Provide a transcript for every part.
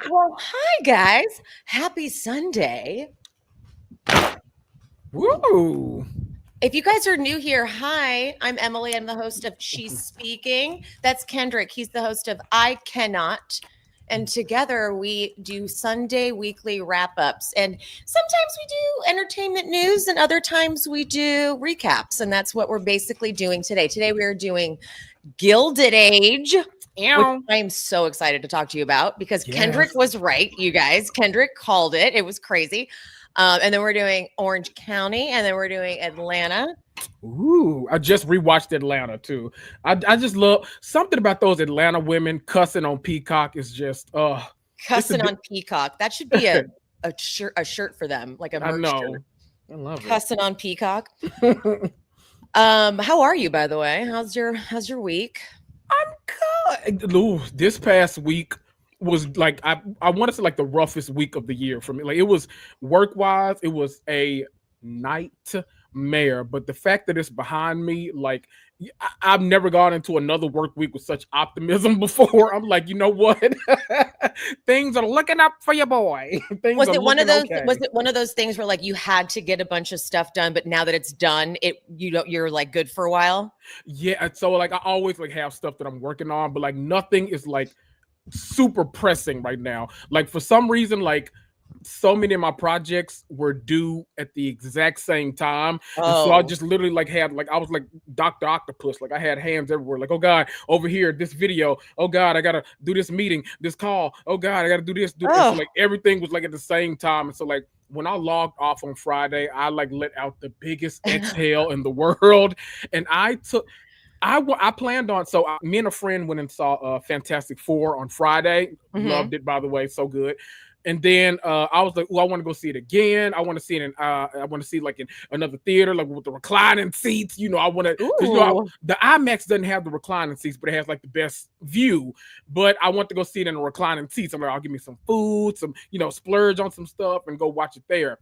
Well, hi guys. Happy Sunday. Woo! If you guys are new here, hi, I'm Emily. I'm the host of She's Speaking. That's Kendrick. He's the host of I Cannot. And together we do Sunday weekly wrap ups. And sometimes we do entertainment news, and other times we do recaps. And that's what we're basically doing today. Today we are doing Gilded Age, which I'm so excited to talk to you about because Kendrick was right, you guys. Kendrick called it. It was crazy. And then we're doing Orange County, and then we're doing Atlanta. Ooh, I just rewatched Atlanta too. I just love something about those Atlanta women cussing on Peacock is just cussing on Peacock. That should be a shirt for them, like a merch shirt. I love it. Cussing on Peacock. How are you, by the way? How's your week? I'm good. Ooh, this past week was like I want to say like the roughest week of the year for me. Like it was work-wise, it was a nightmare. But the fact that it's behind me, like I've never gone into another work week with such optimism before. I'm like, you know what? Things are looking up for your boy. Was it one of those? Okay. Was it one of those things where like you had to get a bunch of stuff done, but now that it's done, you're like good for a while? Yeah. So like I always like have stuff that I'm working on, but like nothing is like super pressing right now. Like for some reason, like so many of my projects were due at the exact same time. And so I just literally like had like I was like Dr. Octopus. Like I had hands everywhere. Like, oh God, over here, this video. Oh God, I gotta do this meeting, this call. Oh God, I gotta do this. So like everything was like at the same time. And so like when I logged off on Friday, I like let out the biggest exhale in the world. And I planned on, so me and a friend went and saw Fantastic Four on Friday. Loved it, by the way, so good. And then I was like, "Oh, I want to go see it again. I want to see it in, I want to see like in another theater, like with the reclining seats. You know, I want to, because the IMAX doesn't have the reclining seats, but it has like the best view. But I want to go see it in the reclining seats. I'm like, I'll give me some food, some splurge on some stuff, and go watch it there.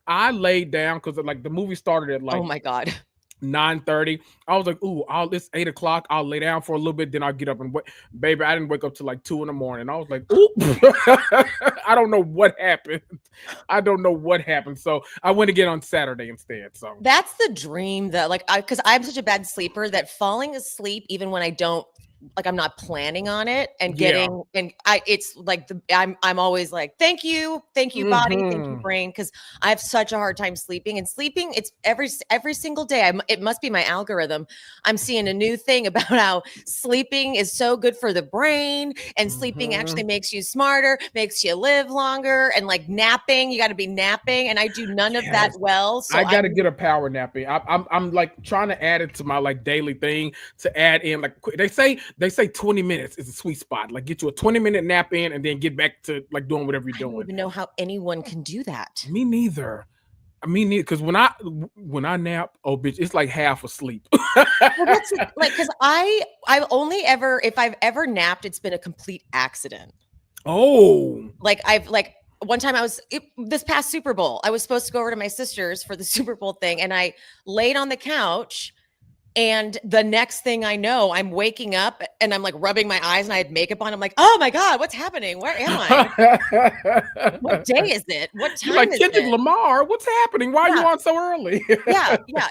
I laid down because like the movie started at like, oh my God, 9:30. I was like, ooh, it's 8 o'clock. I'll lay down for a little bit, then I'll get up and wait. Baby, I didn't wake up till like 2 in the morning. I was like, ooh, I don't know what happened. So I went again on Saturday instead. So that's the dream that like because I'm such a bad sleeper that falling asleep, even when I don't like I'm not planning on it and getting it's like I'm always like thank you body, thank you brain, because I have such a hard time sleeping, and sleeping it's every single day. It must be my algorithm. I'm seeing a new thing about how sleeping is so good for the brain, and sleeping actually makes you smarter, makes you live longer, and like napping, you got to be napping, and I do none of that well. So I got to get a power napping. I'm like trying to add it to my like daily thing to add in like they say 20 minutes is a sweet spot. Like get you a 20-minute nap in and then get back to like doing whatever you're doing. I don't even know how anyone can do that. Me neither. Because when I nap, oh bitch, it's like half asleep. Well, that's like because I've only ever, if I've ever napped, it's been a complete accident. Oh, like I've like one time this past Super Bowl, I was supposed to go over to my sister's for the Super Bowl thing, and I laid on the couch. And the next thing I know, I'm waking up and I'm like rubbing my eyes, and I had makeup on. I'm like, oh my God, what's happening? Where am I? What day is it? What time like is Kendrick it? Lamar, what's happening? Why are you on so early?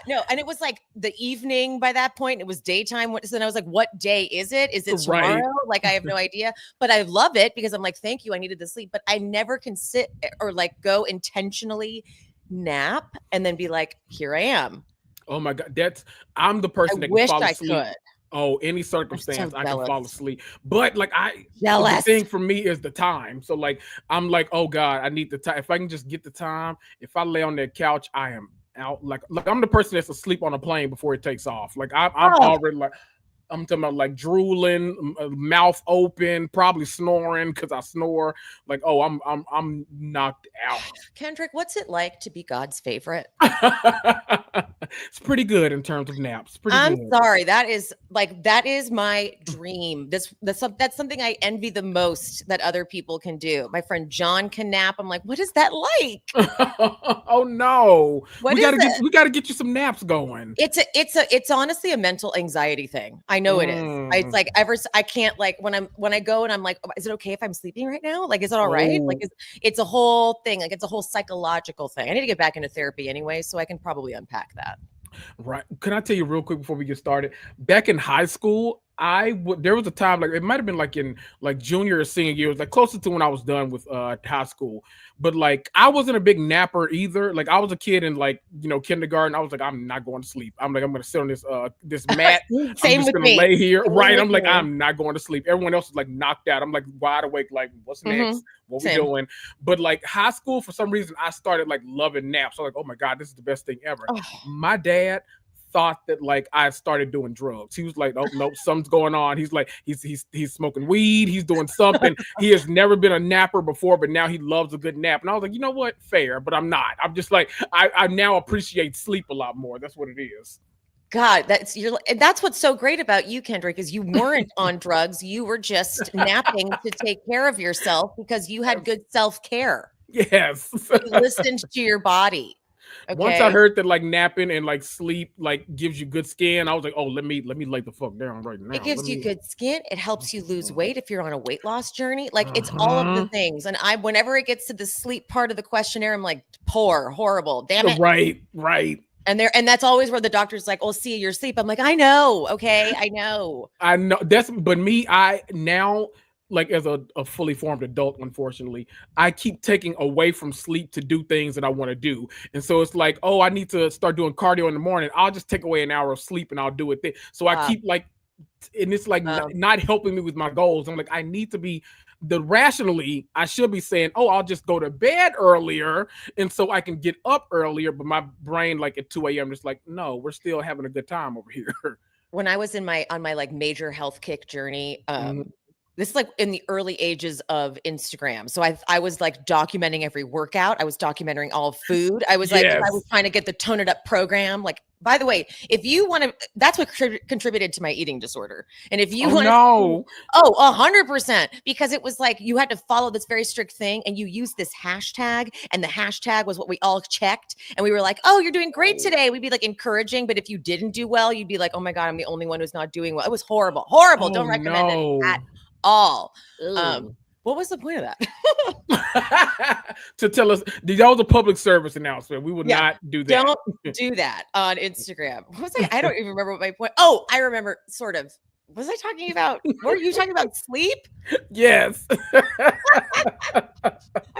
No. And it was like the evening by that point. It was daytime. So then I was like, what day is it? Is it tomorrow? Right. Like, I have no idea. But I love it because I'm like, thank you. I needed the sleep. But I never can sit or like go intentionally nap and then be like, here I am. Oh my God, I'm the person that can fall asleep. Could. Oh, any circumstance I can fall asleep. But like the thing for me is the time. So like I'm like, oh God, I need the time. If I can just get the time, if I lay on that couch, I am out. Like I'm the person that's asleep on a plane before it takes off. Like I'm already like. I'm talking about like drooling, mouth open, probably snoring because I snore. Like, oh, I'm knocked out. Kendrick, what's it like to be God's favorite? It's pretty good in terms of naps. I'm sorry. That is my dream. That's something I envy the most that other people can do. My friend John can nap. I'm like, what is that like? Oh no. We gotta get you some naps going. It's honestly a mental anxiety thing. I know it is. It's like I can't like when I go and I'm like, is it okay if I'm sleeping right now? Like, is it all right? Like, it's a whole thing. Like, it's a whole psychological thing. I need to get back into therapy anyway, so I can probably unpack that. Right. Can I tell you real quick before we get started? Back in high school, there was a time, like it might have been like in like junior or senior year, it was like closer to when I was done with high school. But like I wasn't a big napper either. Like I was a kid in like, kindergarten. I was like, I'm not going to sleep. I'm like, I'm gonna sit on this mat. Same I'm just with gonna me. lay here. Same Right. with I'm like, me. I'm not going to sleep. Everyone else is like knocked out. I'm like wide awake, like, what's next? What we doing? But like high school, for some reason, I started like loving naps. I'm like, oh my God, this is the best thing ever. My dad thought that like I started doing drugs. He was like, oh nope, something's going on. He's like, he's smoking weed, he's doing something. He has never been a napper before, but now he loves a good nap. And I was like, you know what? Fair, but I'm not. I'm just like, I now appreciate sleep a lot more. That's what it is. God, that's what's so great about you, Kendrick, is you weren't on drugs. You were just napping to take care of yourself because you had good self-care. Yes. You listened to your body. Okay. Once I heard that like napping and like sleep like gives you good skin, I was like, oh, let me lay the fuck down right now. It gives you good skin. It helps you lose weight if you're on a weight loss journey. Like it's all of the things. And whenever it gets to the sleep part of the questionnaire, I'm like, poor, horrible, damn it. Right. And that's always where the doctor's like, "Oh, see your sleep." I'm like, I know, okay, I know. But me, I now, like as a fully formed adult, unfortunately, I keep taking away from sleep to do things that I want to do. And so it's like, oh, I need to start doing cardio in the morning. I'll just take away an hour of sleep and I'll do it then. So I keep like, and it's like not helping me with my goals. I'm like, I need to be rationally, I should be saying, oh, I'll just go to bed earlier and so I can get up earlier. But my brain, like at 2 a.m., just like, no, we're still having a good time over here. When I was on my like major health kick journey, this is like in the early ages of Instagram. So I was like documenting every workout. I was documenting all food. I was like, I was trying to get the Tone It Up program. Like, by the way, if you want to, that's what contributed to my eating disorder. And if you want to, 100%, because it was like, you had to follow this very strict thing and you used this hashtag, and the hashtag was what we all checked. And we were like, oh, you're doing great today. We'd be like encouraging. But if you didn't do well, you'd be like, oh my God, I'm the only one who's not doing well. It was horrible. Don't recommend it at all. What was the point of that? To tell us that was a public service announcement. We would not do that. Don't do that on Instagram. What was I don't even remember what my point. Oh, I remember sort of. Was I talking about? Were you talking about sleep? Yes. I'm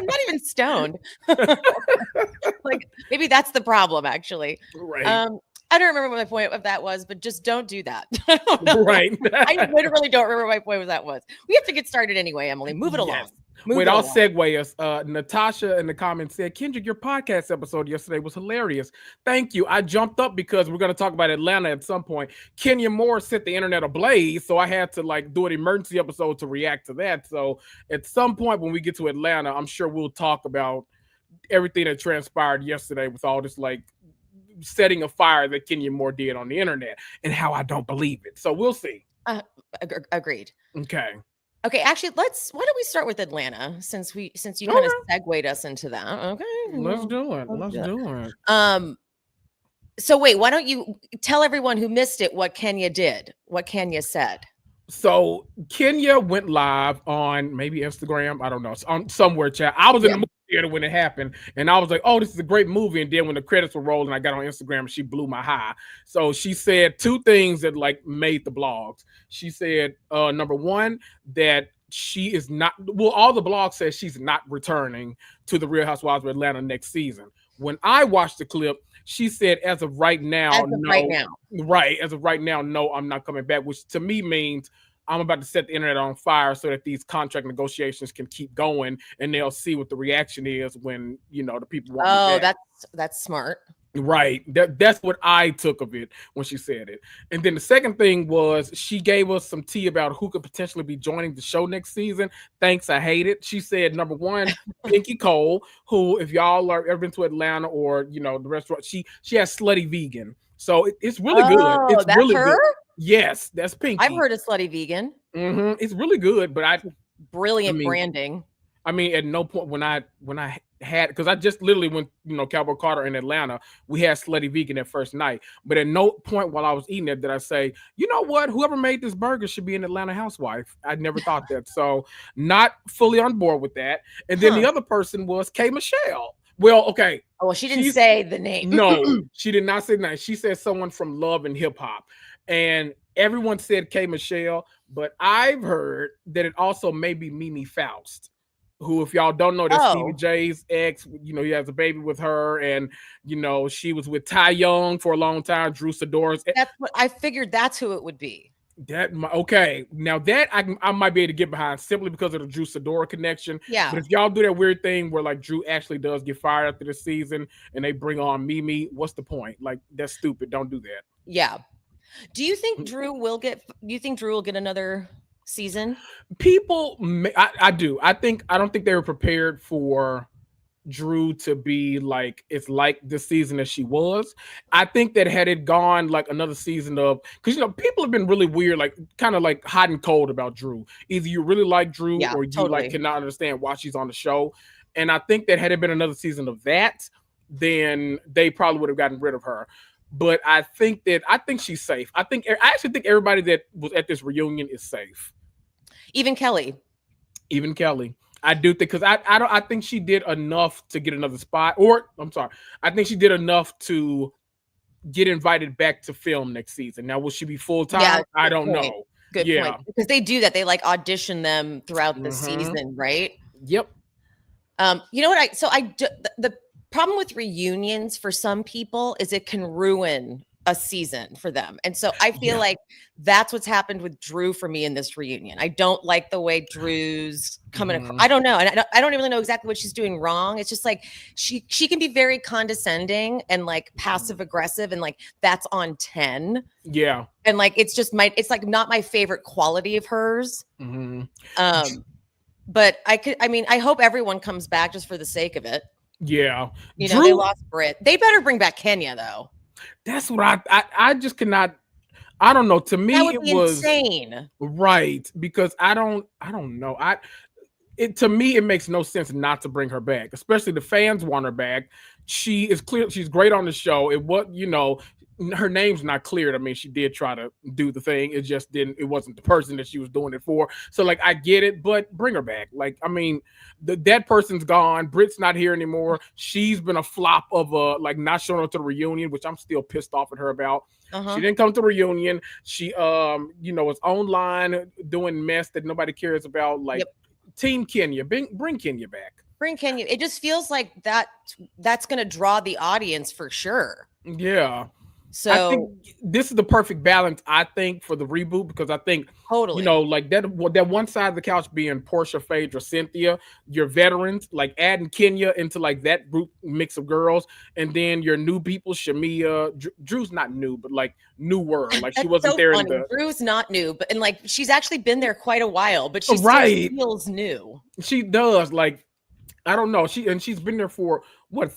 not even stoned. Like maybe that's the problem, actually. Right. I don't remember what my point of that was, but just don't do that. Right. I literally don't remember what my point of that was. We have to get started anyway, Emily. Move it along. I'll segue us. Natasha in the comments said, Kendrick, your podcast episode yesterday was hilarious. Thank you. I jumped up because we're going to talk about Atlanta at some point. Kenya Moore set the internet ablaze, so I had to like do an emergency episode to react to that. So at some point when we get to Atlanta, I'm sure we'll talk about everything that transpired yesterday with all this like setting a fire that Kenya Moore did on the internet and how I don't believe it. So we'll see. Agreed. Okay, actually, why don't we start with Atlanta since you kind of segued us into that. Okay. Let's do it. So wait, why don't you tell everyone who missed it what Kenya did, what Kenya said? So Kenya went live on maybe Instagram, I don't know, on somewhere, chat. I was in the movie theater when it happened, and I was like, oh, this is a great movie. And then when the credits were rolling, I got on Instagram and she blew my high. So she said two things that like made the blogs. She said, number one, that she is not, well, all the blogs said she's not returning to the Real Housewives of Atlanta next season. When I watched the clip, she said, as of right now, as of right now, no, I'm not coming back, which to me means I'm about to set the internet on fire so that these contract negotiations can keep going and they'll see what the reaction is when, the people want me back. That's smart. Right. That's what I took of it when she said it. And then the second thing was she gave us some tea about who could potentially be joining the show next season. Thanks, I hate it. She said, number one, Pinky Cole, who, if y'all are ever been to Atlanta or, the restaurant, she has Slutty Vegan. So it's really good. It's that's really her? good. Yes, that's Pinky. I've heard of Slutty Vegan. It's really good, but brilliant branding. I mean, at no point when I had, because I just literally went, Cowboy Carter in Atlanta, we had Slutty Vegan that first night. But at no point while I was eating it did I say, you know what, whoever made this burger should be an Atlanta housewife. I never thought that. So not fully on board with that. And then the other person was K. Michelle. Well, okay. Oh, well, she didn't say the name. No, she did not say the name. She said someone from Love and Hip Hop. And everyone said K. Michelle, but I've heard that it also may be Mimi Faust, who, if y'all don't know, that's Stevie J's ex. He has a baby with her, and she was with Ty Young for a long time. Drew Sidor's. That's what I figured. That's who it would be. Okay. Now that I might be able to get behind simply because of the Drew Sidora connection. Yeah. But if y'all do that weird thing where like Drew actually does get fired after the season and they bring on Mimi, what's the point? Like, that's stupid. Don't do that. Yeah. Do you think Drew will get another season? People, I do. I don't think they were prepared for Drew to be like it's like this season as she was. I think that had it gone like another season of, because people have been really weird, like kind of like hot and cold about Drew. Either you really like Drew or you like cannot understand why she's on the show. And I think that had it been another season of that, then they probably would have gotten rid of her. But I think she's safe. I actually think everybody that was at this reunion is safe. Even Kelly. I do think, because I think she did enough to get another spot. Or I'm sorry, I think she did enough to get invited back to film next season. Now, will she be full time? Yeah, I don't know. Good point. Because they do that. They like audition them throughout the season, right? Yep. You know what? The problem with reunions for some people is it can ruin a season for them. And so I feel like that's what's happened with Drew for me in this reunion. I don't like the way Drew's coming across. I don't know. And I don't really know exactly what she's doing wrong. It's just like she can be very condescending and like passive aggressive, and like that's on 10. Yeah. And like it's like not my favorite quality of hers. But I hope everyone comes back just for the sake of it. Yeah. Drew, they lost Britt. They better bring back Kenya though. That's what I just cannot. I don't know. To me, it was insane, right? Because I don't know. To me, it makes no sense not to bring her back. Especially the fans want her back. She is clear. She's great on the show. It was, her name's not cleared. I mean, she did try to do the thing. It just didn't. It wasn't the person that she was doing it for. So, like, I get it, but bring her back. Like, I mean, that person's gone. Britt's not here anymore. She's been a flop of not showing up to the reunion, which I'm still pissed off at her about. She didn't come to the reunion. She was online doing mess that nobody cares about. Like, Team Kenya, bring Kenya back. Bring Kenya. It just feels like that's going to draw the audience for sure. Yeah. So I think this is the perfect balance, I think, for the reboot, because I think totally, like that one side of the couch being Portia, Phaedra, Cynthia, your veterans, like adding Kenya into like that group mix of girls, and then your new people, Shamia. Drew's not new, but like newer, like she wasn't so there. Funny. Drew's not new, but and like she's actually been there quite a while, but she still feels new. She does, like, I don't know. She's been there for what?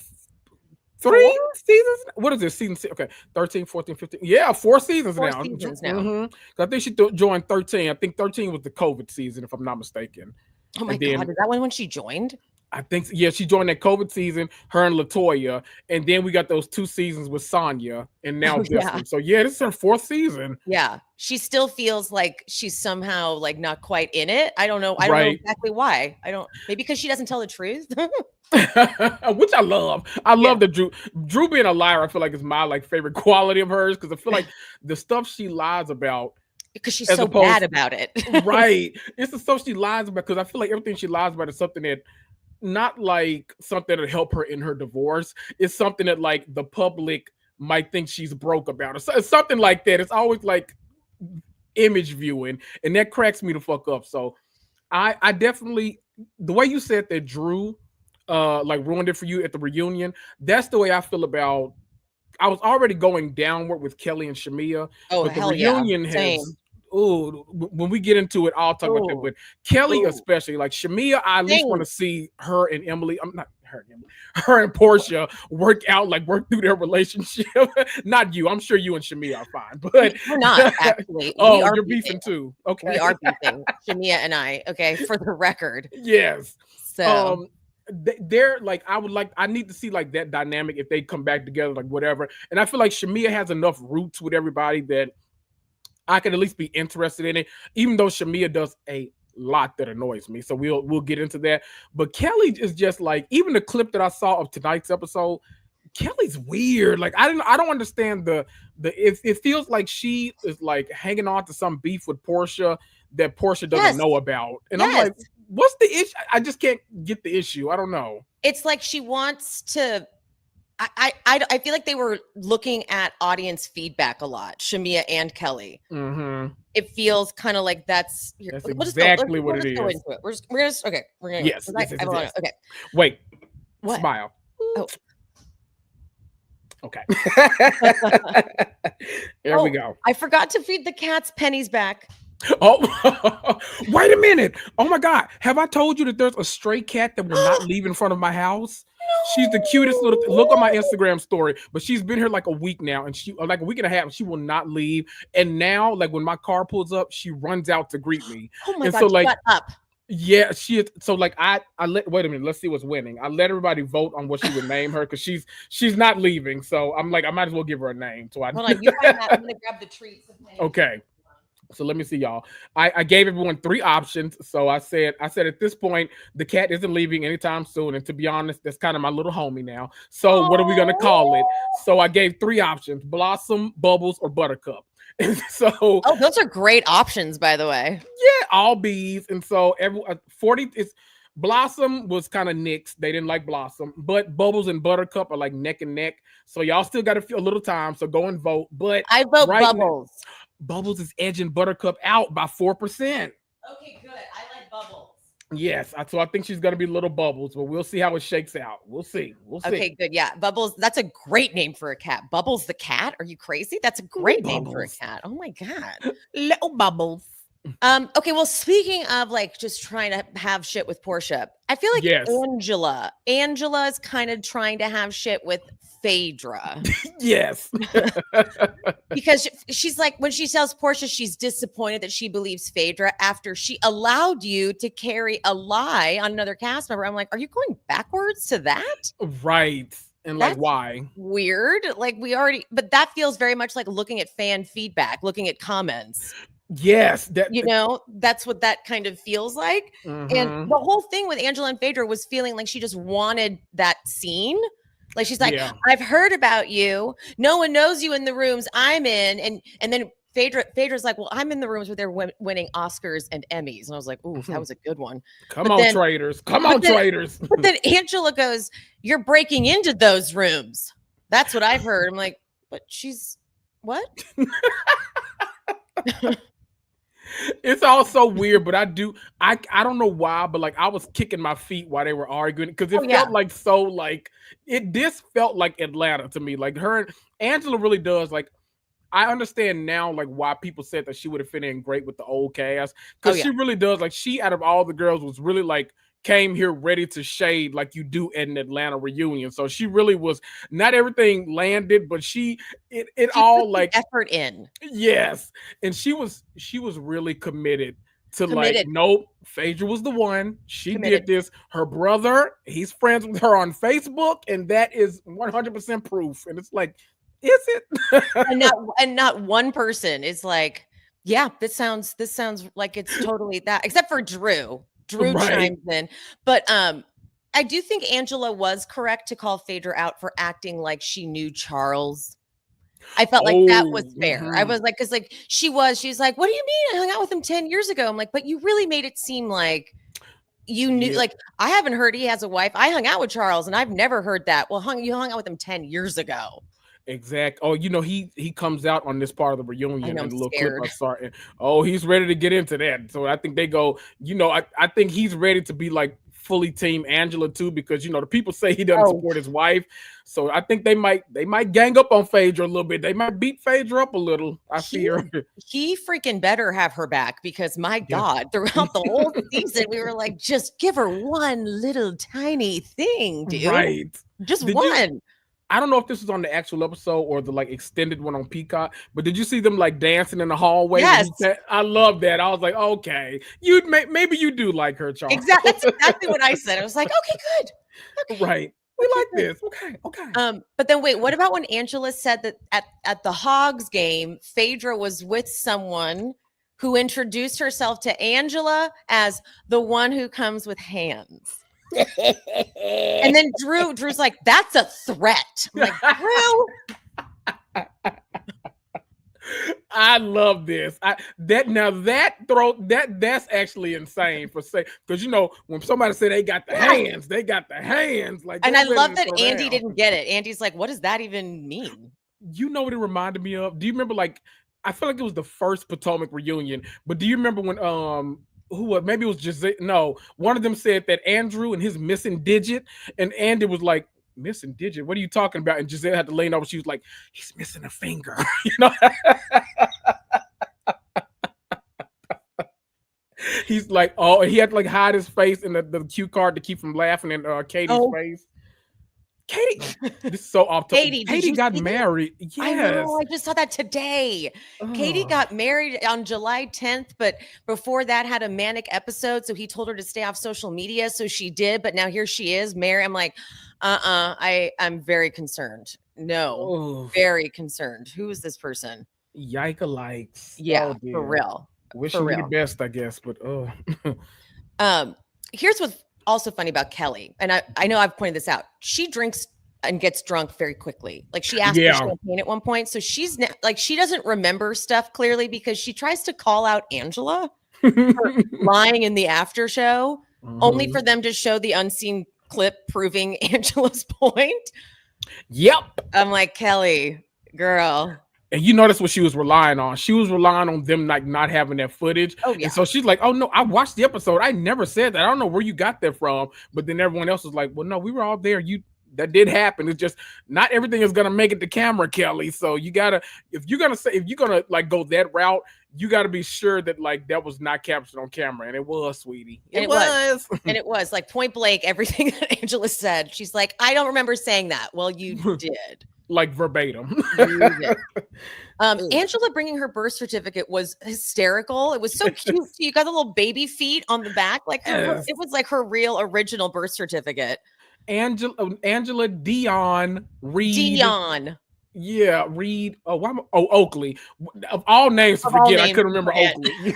3 seasons? What is this? Season 6? Okay, 13, 14, 15. Yeah, 4 seasons now. 4 seasons now. I think she joined 13. I think 13 was the COVID season, if I'm not mistaken. Oh my God, is that when she joined? I think, yeah, she joined that COVID season, her and LaToya, and then we got those 2 seasons with Sonya, and now this one. So yeah, this is her 4th season. Yeah, she still feels like she's somehow like not quite in it. I don't know. I don't know exactly why. Maybe because she doesn't tell the truth. Which I love. I love that Drew being a liar. I feel like is my like favorite quality of hers, because I feel like the stuff she lies about, because she's so bad about it. Right. It's the stuff she lies about, because I feel like everything she lies about is something that, not like something that help her in her divorce. It's something that like the public might think she's broke about, or something like that. It's always like image viewing, and that cracks me the fuck up. So I definitely, the way you said that Drew like ruined it for you at the reunion, that's the way I feel about. I was already going downward with Kelly and Shamia, but the reunion has. Oh, when we get into it, I'll talk about that. But Kelly, especially, like Shamia, I at least want to see her and Emily. I'm not her and Emily, her and Portia work through their relationship. Not you. I'm sure you and Shamia are fine, but we're not actually. You're beefing too. Okay, we are beefing, Shamia and I. Okay, for the record. Yes. So they're like, I need to see like that dynamic if they come back together, like whatever. And I feel like Shamia has enough roots with everybody that I could at least be interested in it, even though Shamia does a lot that annoys me. So we'll get into that. But Kelly is just like, even the clip that I saw of tonight's episode, Kelly's weird. Like I don't understand it feels like she is like hanging on to some beef with Portia that Portia doesn't know about. And I'm like, what's the issue? I just can't get the issue. I don't know. It's like she wants to. I feel like they were looking at audience feedback a lot, Shamia and Kelly. Mm-hmm. It feels kind of like that's exactly what it is. Go into it. We're gonna yes. Okay. Wait. What? Smile. Oh. Okay. There we go. I forgot to feed the cats Penny's back. Oh, wait a minute. Oh my God. Have I told you that there's a stray cat that will not leave in front of my house? She's the cutest little look on my Instagram story, but she's been here like a week now, and like a week and a half, she will not leave. And now, like when my car pulls up, she runs out to greet me. Oh my and God, so like shut up. Yeah, she is. So like I let wait a minute, let's see what's winning. I let everybody vote on what she would name her because she's not leaving. So I'm like, I might as well give her a name. So hold on, you find that. I'm gonna grab the treats. Okay. So let me see, y'all. I gave everyone 3 options. So I said at this point, the cat isn't leaving anytime soon. And to be honest, that's kind of my little homie now. So what are we gonna call it? So I gave 3 options: Blossom, Bubbles, or Buttercup. And so those are great options, by the way. Yeah, all bees. And so 40 is Blossom was kind of nixed. They didn't like Blossom, but Bubbles and Buttercup are like neck and neck. So y'all still got a little time. So go and vote. But I vote Bubbles. Bubbles is edging Buttercup out by 4%. Okay, good. I like Bubbles. Yes, so I think she's gonna be little Bubbles, but we'll see how it shakes out. We'll see. Okay, good. Yeah, Bubbles. That's a great name for a cat. Bubbles the cat. Are you crazy? That's a great name for a cat. Oh my God, little Bubbles. Okay, well, speaking of like just trying to have shit with Portia, I feel like Angela is kind of trying to have shit with Phaedra. Yes. Because she's like, when she tells Portia she's disappointed that she believes Phaedra after she allowed you to carry a lie on another cast member. I'm like, are you going backwards to that? Right. And That's like, why? Weird. Like but that feels very much like looking at fan feedback, looking at comments. Yes, that's what that kind of feels like. Mm-hmm. And the whole thing with Angela and Phaedra was feeling like she just wanted that scene. Like she's like, I've heard about you. No one knows you in the rooms I'm in. And then Phaedra's like, well, I'm in the rooms where they're winning Oscars and Emmys. And I was like, ooh, that was a good one. Come on, traitors. But then Angela goes, you're breaking into those rooms. That's what I've heard. I'm like, but she's what? It's all so weird, but I don't know why, but like I was kicking my feet while they were arguing because it felt like this felt like Atlanta to me. Like her and Angela really does. Like I understand now like why people said that she would have fit in great with the old cast because she really does. Like she out of all the girls was really like came here ready to shade like you do at an Atlanta reunion. So she really was. Not everything landed, but she all like effort in. Yes, and she was really committed to like, nope, Phaedra was the one. She did this. Her brother, he's friends with her on Facebook, and that is 100% proof. And it's like, is it? and not one person is like, yeah, this sounds like it's totally that, except for Drew. Drew chimes in, but I do think Angela was correct to call Phaedra out for acting like she knew Charles. I felt like that was fair. Mm-hmm. I was like, because like she's like, what do you mean? I hung out with him 10 years ago. I'm like, but you really made it seem like you knew. Like I haven't heard he has a wife. I hung out with Charles, and I've never heard that. Well, you hung out with him 10 years ago. Exact. Oh, he comes out on this part of the reunion and a little clip I saw. Oh, he's ready to get into that. So I think they go, I think he's ready to be like fully team Angela too, because the people say he doesn't support his wife. So I think they might gang up on Phaedra a little bit. They might beat Phaedra up a little. I fear. He freaking better have her back because my God, throughout the whole season, we were like, just give her one little tiny thing, dude. Right. Just one. I don't know if this was on the actual episode or the like extended one on Peacock, but did you see them like dancing in the hallway? Yes. I love that. I was like, okay, maybe you do like her, Charles. Exactly. That's exactly what I said. I was like, okay, good. Okay. Right. We like this. Okay. But then wait, what about when Angela said that at the Hogs game, Phaedra was with someone who introduced herself to Angela as the one who comes with hands? And then Drew's like, that's a threat. I'm like, Drew. I love this. That's actually insane for say, because when somebody say they got the hands, they got the hands. Like, and I love that Andy didn't get it. Andy's like, what does that even mean? You know what it reminded me of? Do you remember, like, I feel like it was the first Potomac reunion, but do you remember when maybe it was Giselle? No, one of them said that Andrew and his missing digit, and Andy was like, missing digit? What are you talking about? And Giselle had to lean over. She was like, he's missing a finger. He's like, oh, he had to like hide his face in the cue card to keep from laughing in Katie's face. Katie, this is so off topic. Katie got married. Yes. I know. I just saw that today. Katie got married on July 10th, but before that had a manic episode. So he told her to stay off social media. So she did. But now here she is married. I'm like, I'm very concerned. No, very concerned. Who is this person? Yike likes. Yeah, for real. Wishing you the best, I guess. But here's what's also funny about Kelly, and I know I've pointed this out. She drinks and gets drunk very quickly. Like she asked for champagne at one point, so she's like she doesn't remember stuff clearly because she tries to call out Angela for lying in the after show, only for them to show the unseen clip proving Angela's point. Yep. I'm like, Kelly, girl. And you know that's what she was relying on. She was relying on them like not having that footage. Oh, yeah. And so she's like, oh no, I watched the episode. I never said that. I don't know where you got that from. But then everyone else was like, well, no, we were all there. That did happen. It's just not everything is gonna make it to camera, Kelly. So you gotta, if you're gonna like go that route, you gotta be sure that like that was not captured on camera. And it was, sweetie. It was. And it was like point blank, everything that Angela said. She's like, I don't remember saying that. Well, you did. Like verbatim. Angela bringing her birth certificate was hysterical. It was so cute. You got the little baby feet on the back. Like it was like her real original birth certificate. Angela Dion Reed. Dion. Yeah, Reed. Oakley. Of all names to forget, I couldn't remember Oakley.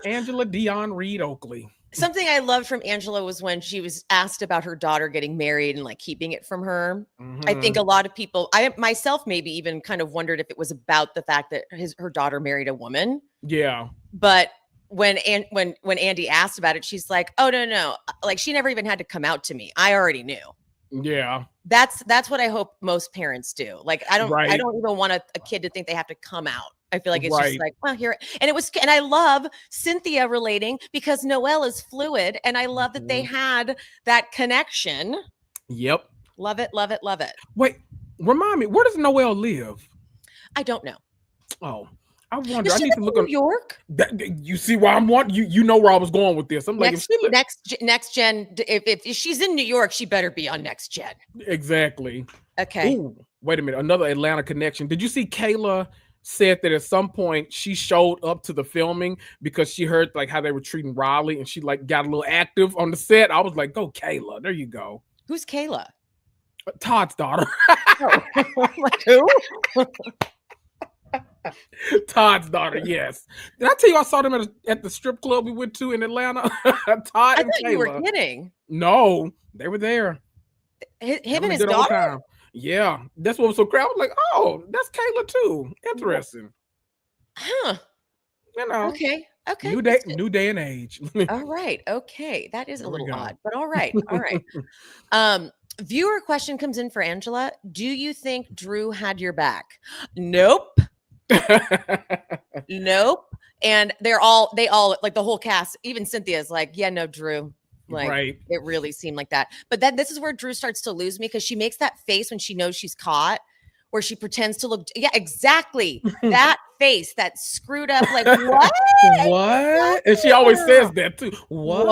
Angela Dion Reed Oakley. Something I loved from Angela was when she was asked about her daughter getting married and like keeping it from her. I think a lot of people, I myself maybe even kind of wondered if it was about the fact that her daughter married a woman. Yeah. But when Andy asked about it, she's like, oh no. Like she never even had to come out to me. I already knew. Yeah. That's what I hope most parents do. Like I don't even want a kid to think they have to come out. I feel like it's just like, well, here. And I love Cynthia relating because Noelle is fluid. And I love that they had that connection. Yep. Love it, love it, love it. Wait, remind me, where does Noelle live? I don't know. Oh, I wonder. I need to look New York. You see why I'm wanting you know where I was going with this. I'm like, next gen. If she's in New York, she better be on Next Gen. Exactly. Okay. Ooh, wait a minute. Another Atlanta connection. Did you see Kayla said that at some point she showed up to the filming because she heard like how they were treating Riley and she like got a little active on the set? I was like, go Kayla. There you go. Who's Kayla? Todd's daughter. Like who? Todd's daughter, yes. Did I tell you I saw them at the strip club we went to in Atlanta? Todd and Kayla. You were kidding. No, they were there. Him and his daughter? Yeah, that's what was so crazy. I was like, oh, that's Kayla too. Interesting. Huh. You know. Okay. New day and age. All right. Okay. That is a little odd, but all right. All right. Viewer question comes in for Angela. Do you think Drew had your back? Nope. Nope. And they all like the whole cast, even Cynthia's like, yeah, no, Drew. Like it really seemed like that. But then this is where Drew starts to lose me because she makes that face when she knows she's caught, where she pretends to look. Yeah, exactly. That face, that screwed up, like, what? What? And she always says that too. What?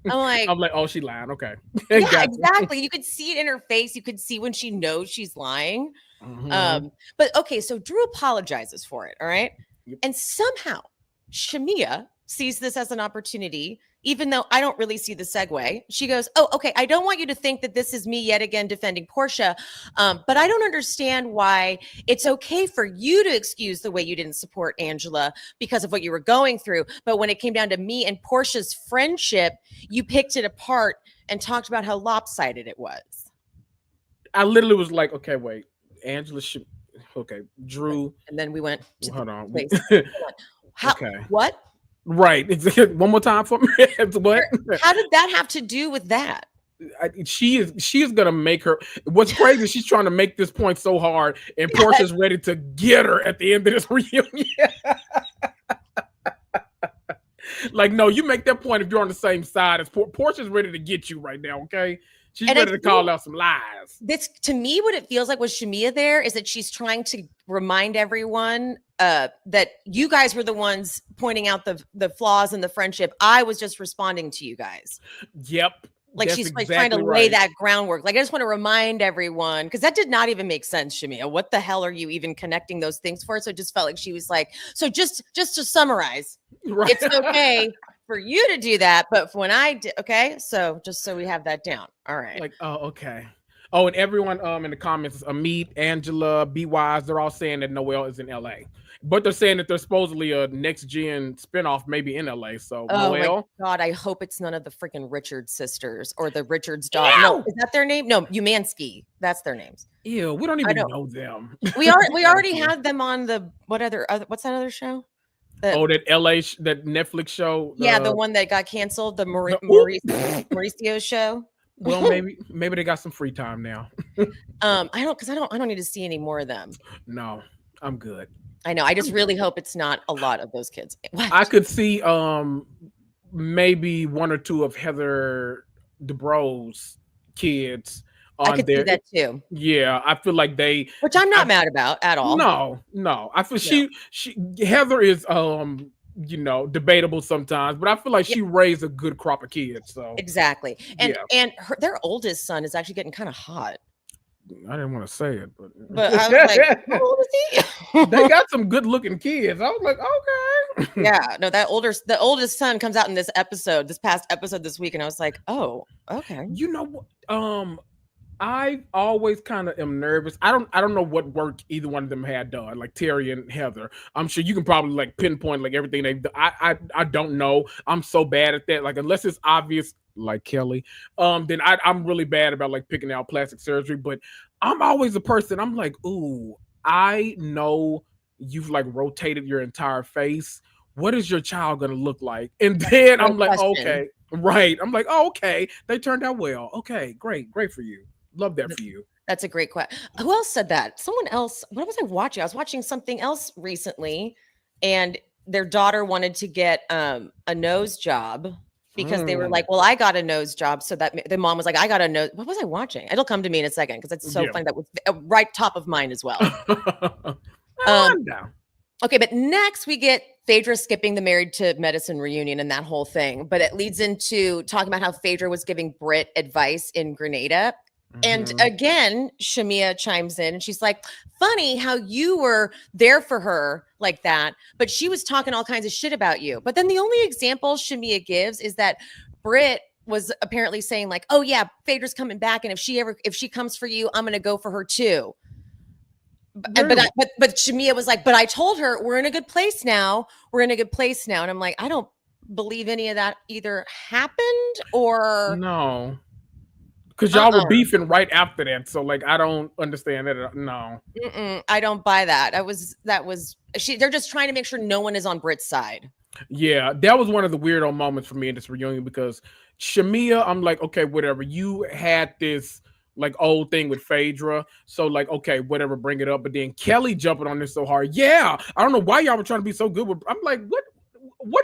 I'm like, oh, she lying. Okay. Yeah, exactly. You could see it in her face. You could see when she knows she's lying. But okay, so Drew apologizes for it. All right. Yep. And somehow Shamia sees this as an opportunity, even though I don't really see the segue. She goes, oh, okay, I don't want you to think that this is me yet again defending Portia, but I don't understand why it's okay for you to excuse the way you didn't support Angela because of what you were going through. But when it came down to me and Portia's friendship, you picked it apart and talked about how lopsided it was. I literally was like, okay, wait, Angela, okay, Drew. And then we went to hold on. How, okay. What? Right. One more time for me. What? How did that have to do with that? She is gonna make her. What's crazy? She's trying to make this point so hard, and Portia's ready to get her at the end of this reunion. Like, no, you make that point if you're on the same side as Portia's ready to get you right now. Okay. She's ready to call out some lies. This, to me, what it feels like with Shamia there is that she's trying to remind everyone that you guys were the ones pointing out the flaws in the friendship. I was just responding to you guys. Yep. Like, she's like trying to lay that groundwork. Like, I just want to remind everyone, because that did not even make sense, Shamia. What the hell are you even connecting those things for? So it just felt like she was like, so just to summarize, it's okay for you to do that, but when I did, okay, so just so we have that down. All right. Like, oh, okay. Oh, and everyone in the comments, Amit, Angela, Be Wise, they're all saying that Noelle is in LA. But they're saying that there's supposedly a next gen spinoff maybe in LA. So Noelle. My God, I hope it's none of the freaking Richards sisters or the Richards daughter. No, is that their name? No, Umansky. That's their names. Ew, we don't even know them. We already had them on the what's that other show? That that Netflix show. Yeah, the one that got canceled, the Mauricio show. Well, maybe they got some free time now. I don't need to see any more of them. No, I'm good. I know. I just really hope it's not a lot of those kids. What? I could see maybe one or two of Heather Dubrow's kids. I could see that too. Yeah, I feel like which I'm not mad about at all. No. I feel Heather is debatable sometimes, but I feel like she raised a good crop of kids. So exactly, and their oldest son is actually getting kind of hot. I didn't want to say it, but I was like, how old is he? They got some good looking kids. I was like, okay. Yeah, no, the oldest son comes out in this past episode this week, and I was like, oh, okay. You know what? I always kind of am nervous. I don't know what work either one of them had done, like Terry and Heather. I'm sure you can probably like pinpoint like everything they've done. I don't know. I'm so bad at that. Like, unless it's obvious, like Kelly, then I'm really bad about like picking out plastic surgery. But I'm always a person. I'm like, ooh, I know you've like rotated your entire face. What is your child gonna look like? And then I'm like, okay, right. I'm like, oh, okay, they turned out well. Okay, great for you. Love that for you. That's a great question. Who else said that? Someone else. What was I watching? I was watching something else recently, and their daughter wanted to get a nose job because they were like, well, I got a nose job. So that the mom was like, I got a nose. What was I watching? It'll come to me in a second because it's so funny. That was right top of mind as well. Okay, but next we get Phaedra skipping the Married to Medicine reunion and that whole thing. But it leads into talking about how Phaedra was giving Britt advice in Grenada. And again, Shamia chimes in and she's like, funny how you were there for her like that, but she was talking all kinds of shit about you. But then the only example Shamia gives is that Britt was apparently saying like, oh yeah, Phaedra's coming back. And if she comes for you, I'm going to go for her too. But Shamia was like, but I told her we're in a good place now. And I'm like, I don't believe any of that either happened or no. Because y'all were beefing right after that. So, like, I don't understand that. No. I don't buy that. They're just trying to make sure no one is on Britt's side. Yeah, that was one of the weirdo moments for me in this reunion because Shamia, I'm like, okay, whatever. You had this, like, old thing with Phaedra. So, like, okay, whatever, bring it up. But then Kelly jumping on this so hard. Yeah, I don't know why y'all were trying to be so good with. I'm like, what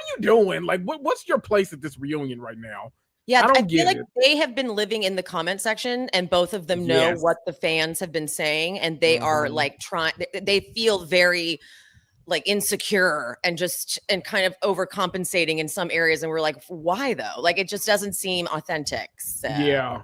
are you doing? Like, what's your place at this reunion right now? Yeah, I I don't feel get like it. they have been living in the comment section, and both of them know Yes. what the fans have been saying, and they are like trying. They feel very like insecure and kind of overcompensating in some areas, and we're like, why though? Like it just doesn't seem authentic. So Yeah,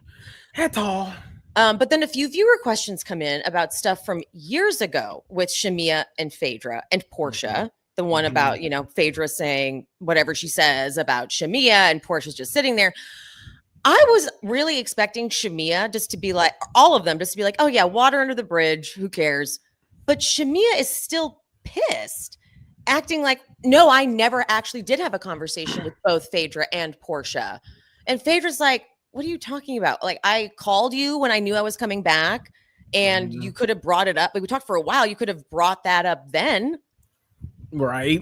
at all. but then a few viewer questions come in about stuff from years ago with Shamia and Phaedra and Portia. The one about, Phaedra saying whatever she says about Shamia and Portia's just sitting there. I was really expecting Shamia just to be like, all of them just to be like, oh yeah, water under the bridge. Who cares? But Shamia is still pissed, acting like, no, I never actually did have a conversation with both Phaedra and Portia. And Phaedra's like, what are you talking about? Like, I called you when I knew I was coming back, and you could have brought it up. Like, we talked for a while. You could have brought that up then. Right.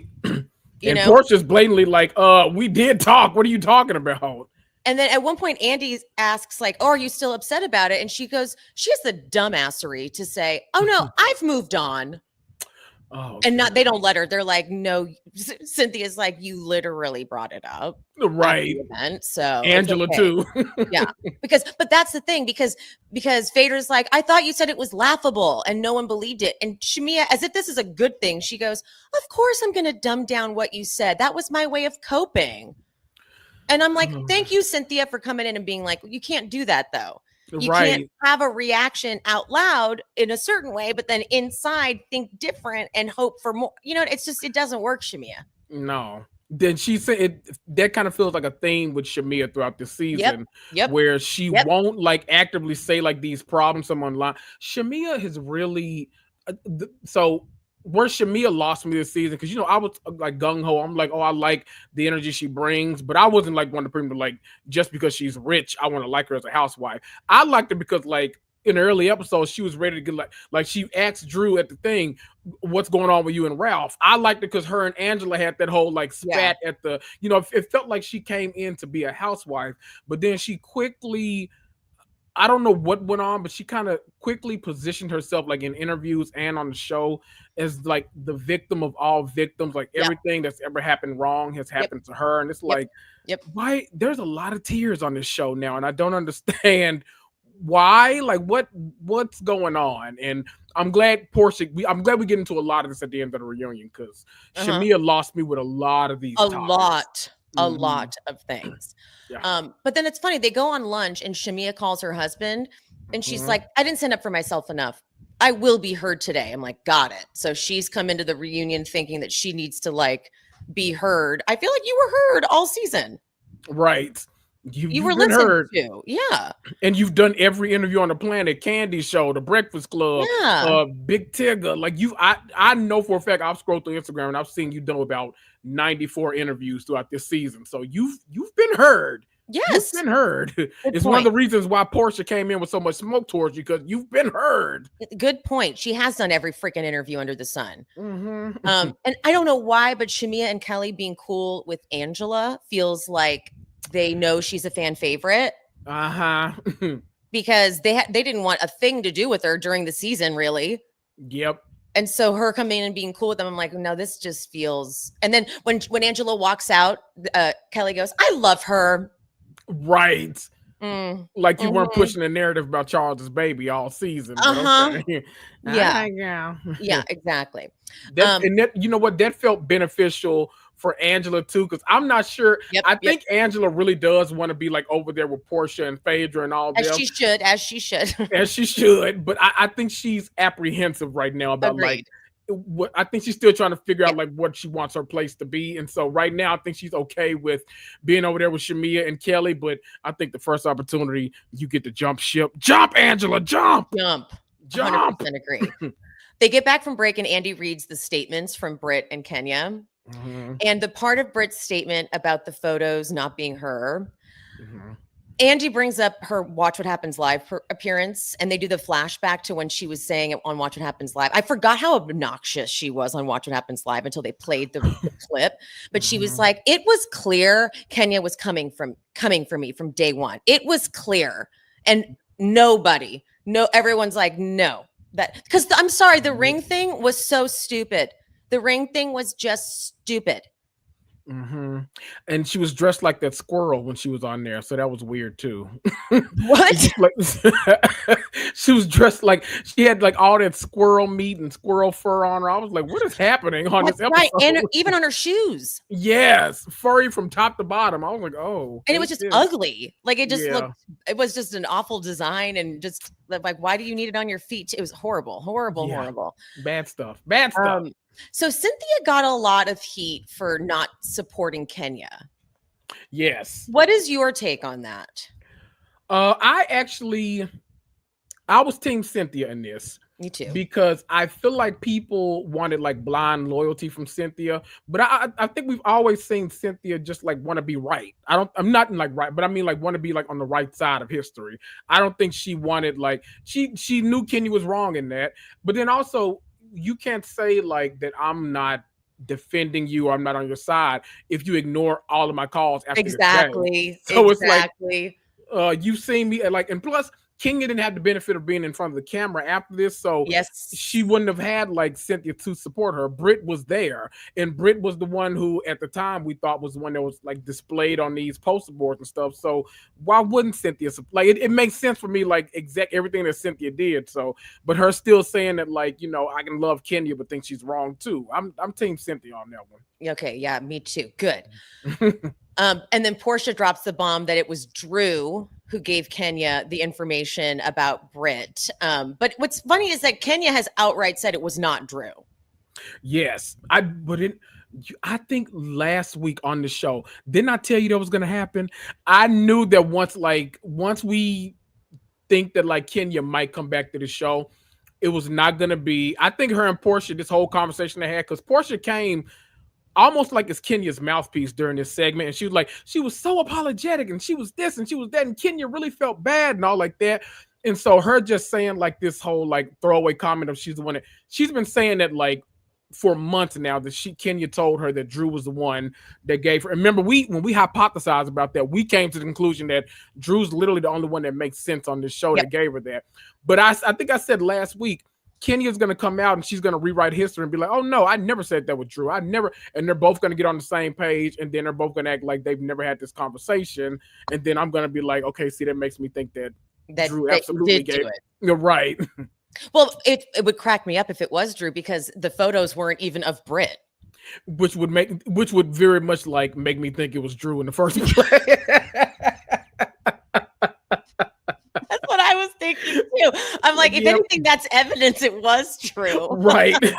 Portia's blatantly like, we did talk. What are you talking about? And then at one point, Andy asks, like, oh, are you still upset about it? And she goes, she has the dumbassery to say, oh, no, I've moved on. Oh, and they don't let her. They're like, no, Cynthia's like, you literally brought it up. Right. Event, so Angela too. Yeah. But that's the thing, because Phaedra's like, I thought you said it was laughable and no one believed it. And Shamia, as if this is a good thing, she goes, of course I'm going to dumb down what you said. That was my way of coping. And I'm like, thank you, Cynthia, for coming in and being like, you can't do that though. You can't have a reaction out loud in a certain way, but then inside think different and hope for more. It's just, it doesn't work, Shamia. No. Then she said that kind of feels like a theme with Shamia throughout the season, where she won't like actively say like these problems online. Shamia has really where Shamia lost me this season, because I was like gung-ho. I'm like, oh, I like the energy she brings, but I wasn't like one of the people like, just because she's rich, I want to like her as a housewife. I liked her because like in the early episodes, she was ready to get like she asked Drew at the thing, what's going on with you and Ralph. I liked it because her and Angela had that whole like spat at the, it felt like she came in to be a housewife, but then she quickly, I don't know what went on, but she kind of quickly positioned herself like in interviews and on the show as like the victim of all victims. Like everything that's ever happened wrong has happened to her. And it's like, why? There's a lot of tears on this show now, and I don't understand why. Like what's going on? And I'm glad Portia. I'm glad we get into a lot of this at the end of the reunion, because Shamia lost me with a lot of these. A lot of things. But then it's funny, they go on lunch and Shamia calls her husband and she's like, I didn't stand up for myself enough. I will be heard today. I'm like, got it. So she's come into the reunion thinking that she needs to like be heard. I feel like you were heard all season. Right. You were listened to. Yeah. And you've done every interview on the planet, Candy Show, The Breakfast Club, Big Tigger. Like I know for a fact, I've scrolled through Instagram and I've seen you done about 94 interviews throughout this season. So you've been heard. Yes. You've been heard. It's one of the reasons why Portia came in with so much smoke towards you, because you've been heard. Good point. She has done every freaking interview under the sun. And I don't know why, but Shamia and Kelly being cool with Angela feels like they know she's a fan favorite. Because they didn't want a thing to do with her during the season, really. Yep. And so her coming in and being cool with them, I'm like, no, this just feels. And then when Angela walks out, Kelly goes, I love her. Right. Like you weren't pushing the narrative about Charles's baby all season. Okay. Yeah, exactly. And that, you know what, that felt beneficial for Angela too, because I'm not sure. I think Angela really does want to be like over there with Portia and Phaedra and all that. As she should. As she should. But I think she's apprehensive right now about like what. I think she's still trying to figure out like what she wants her place to be. And so right now I think she's okay with being over there with Shamia and Kelly. But I think the first opportunity you get to jump ship. Jump, Angela, jump. 100% agree. They get back from break and Andy reads the statements from Britt and Kenya. And the part of Britt's statement about the photos not being her, Andy brings up her Watch What Happens Live appearance, and they do the flashback to when she was saying it on Watch What Happens Live. I forgot how obnoxious she was on Watch What Happens Live until they played the clip. But she was like, it was clear Kenya was coming for me from day one. It was clear. And everyone's like, no. Because I'm sorry, the ring thing was so stupid. The ring thing was just stupid. Hmm. And she was dressed like that squirrel when she was on there, so that was weird too. What? She was dressed like she had like all that squirrel meat and squirrel fur on her. I was like, what is happening on That's this right. episode? And even on her shoes. Yes, furry from top to bottom. I was like, oh, And it what's was just this? ugly. Like it just Yeah, looked, it was just an awful design and just like, why do you need it on your feet? It was horrible, horrible, yeah, horrible. bad stuff. Bad stuff. So Cynthia got a lot of heat for not supporting Kenya. Yes. What is your take on that? I was team Cynthia in this. Me too. Because I feel like people wanted like blind loyalty from Cynthia, but I think we've always seen Cynthia just like want to be right. I'm not like right, but I mean like want to be like on the right side of history. I don't think she wanted like she knew Kenya was wrong in that, but then also you can't say like that I'm not defending you or I'm not on your side if you ignore all of my calls after this day. Exactly. So Exactly. it's like you've seen me like, and plus Kenya didn't have the benefit of being in front of the camera after this, so Yes. she wouldn't have had like Cynthia to support her. Britt was there, and Britt was the one who, at the time, we thought was the one that was like displayed on these poster boards and stuff. So why wouldn't Cynthia like it makes sense for me, like exact everything that Cynthia did. So, but her still saying that, like, you know, I can love Kenya, but think she's wrong too. I'm team Cynthia on that one. Okay. Yeah, me too. Good. And then Portia drops the bomb that it was Drew who gave Kenya the information about Britt. But what's funny is that Kenya has outright said it was not Drew. Yes, I think last week on the show, didn't I tell you that was going to happen? I knew that once we think that like Kenya might come back to the show, it was not going to be. I think her and Portia, this whole conversation they had, because Portia came almost like it's Kenya's mouthpiece during this segment, and she was like, she was so apologetic, and she was this, and she was that, and Kenya really felt bad and all like that. And so her just saying like this whole like throwaway comment of she's the one that she's been saying that like for months now that Kenya told her that Drew was the one that gave her. And remember, when we hypothesized about that, we came to the conclusion that Drew's literally the only one that makes sense on this show that gave her that. But I think I said last week, Kenya's going to come out and she's going to rewrite history and be like, oh, no, I never said that with Drew. I never. And they're both going to get on the same page. And then they're both going to act like they've never had this conversation. And then I'm going to be like, okay, see, that makes me think that Drew absolutely gave it. You're right. Well, it would crack me up if it was Drew because the photos weren't even of Britt. Which would very much like make me think it was Drew in the first place. That's what I was thinking too. I'm like, if anything, that's evidence it was true. Right. That's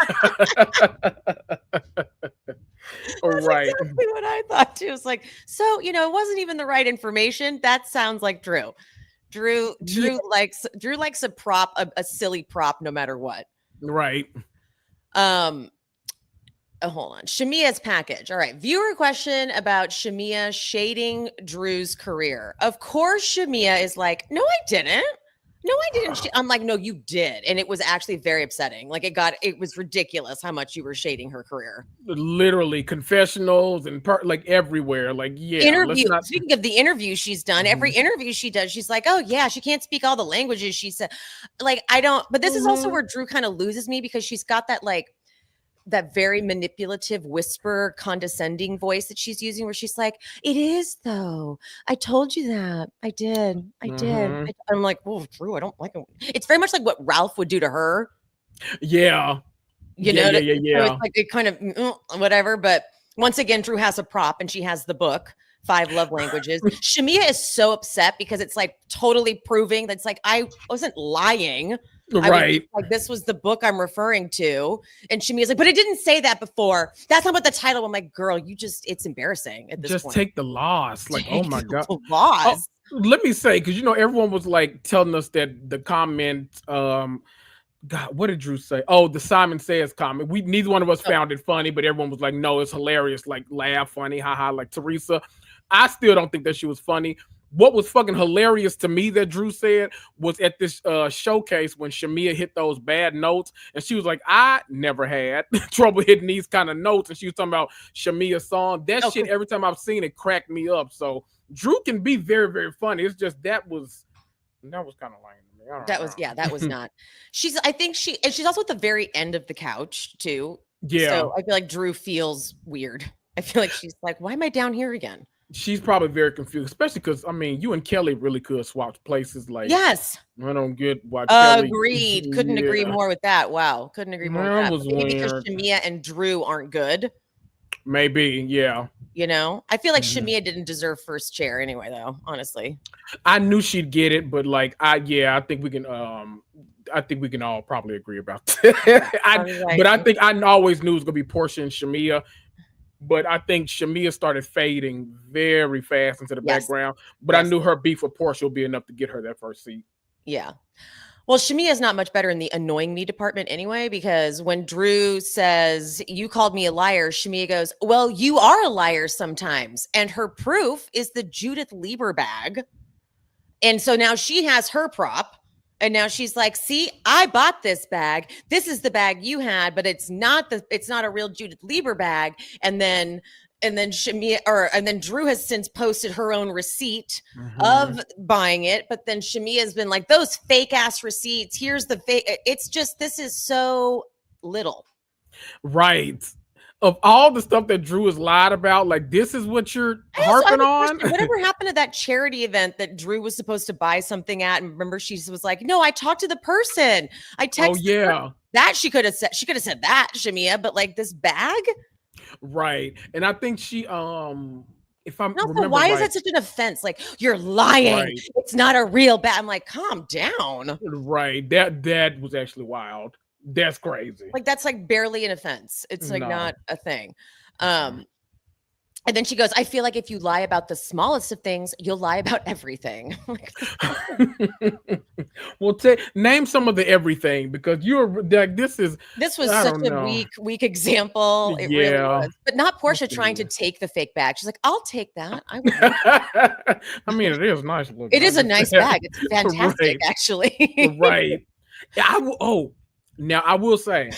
exactly what I thought too. It's like, so, you know, it wasn't even the right information. That sounds like Drew. Drew likes a prop, a silly prop, no matter what. Right. Hold on. Shamia's package. All right. Viewer question about Shamia shading Drew's career. Of course, Shamia is like, no, I didn't. No, I didn't. I'm like, no, you did. And it was actually very upsetting. Like it was ridiculous how much you were shading her career. Literally confessionals and like everywhere. Like, yeah. Speaking of the interviews she's done, every interview she does, she's like, oh yeah, she can't speak all the languages. She said, like, I don't, but this is also where Drew kind of loses me because she's got that like, that very manipulative whisper condescending voice that she's using where she's like, it is though. I told you that. I did. I'm like, oh, Drew, I don't like it. It's very much like what Ralph would do to her. Yeah. You know? So it's like it kind of whatever. But once again, Drew has a prop and she has the book, 5 Love Languages. Shamia is so upset because it's like totally proving that it's like, I wasn't lying. Right. Like this was the book I'm referring to. And Shamia's like, but it didn't say that before. That's not what the title. I'm like, girl, it's embarrassing at this point. Just take the loss. Like, oh my God. Loss. Let me say, because everyone was like telling us that the comment, God, what did Drew say? Oh, the Simon Says comment. Neither one of us found it funny, but everyone was like, no, it's hilarious. Like, laugh, funny, haha, like Teresa. I still don't think that she was funny. What was fucking hilarious to me that Drew said was at this showcase when Shamia hit those bad notes, and she was like, I never had trouble hitting these kind of notes, and she was talking about Shamia's song. That shit, every time I've seen it, cracked me up. So Drew can be very, very funny. It's just that was kind of lame to me. That was not. She's also at the very end of the couch too. Yeah. So I feel like Drew feels weird I feel like she's like, why am I down here again? She's probably very confused, especially because I mean, you and Kelly really could swap places. Like, Yes. I don't get why Kelly. Agreed. Couldn't agree more with that. Wow. Couldn't agree more with That that. was Maybe because weird. Shamia and Drew aren't good. Maybe, yeah. You know, I feel like Shamia didn't deserve first chair anyway, though. Honestly, I knew she'd get it, but like, I think we can. I think we can all probably agree about that. But I think I always knew it was gonna be Portia and Shamia. But I think Shamia started fading very fast into the background. But I knew her beef with Portia will be enough to get her that first seat. Yeah. Well, Shamia is not much better in the annoying me department anyway, because when Drew says, you called me a liar, Shamia goes, well, you are a liar sometimes. And her proof is the Judith Lieber bag. And so now she has her prop. And now she's like, see, I bought this bag. This is the bag you had, but it's not a real Judith Lieber bag. And then Shamia, and then Drew has since posted her own receipt of buying it. But then Shamia has been like, those fake ass receipts. Here's the fake. It's just, this is so little. Right. Of all the stuff that Drew has lied about, like, this is what you're harping on. Whatever happened to that charity event that Drew was supposed to buy something at? And remember, she was like, no, I talked to the person. I texted her. That she could have said that, Shamia, but like this bag. Right. And I think she, if I'm remember why is that such an offense? Like, you're lying. Right. It's not a real bag. I'm like, calm down. Right. That was actually wild. That's crazy. Like, that's like barely an offense. It's like not a thing. And then she goes, I feel like if you lie about the smallest of things, you'll lie about everything. Well, name some of the everything, because you're like, this was such a weak example. It really was. But not Portia trying to take the fake bag. She's like, I'll take that. I mean, it is nice looking. It is a nice bag. It's fantastic, actually. Right. Now I will say,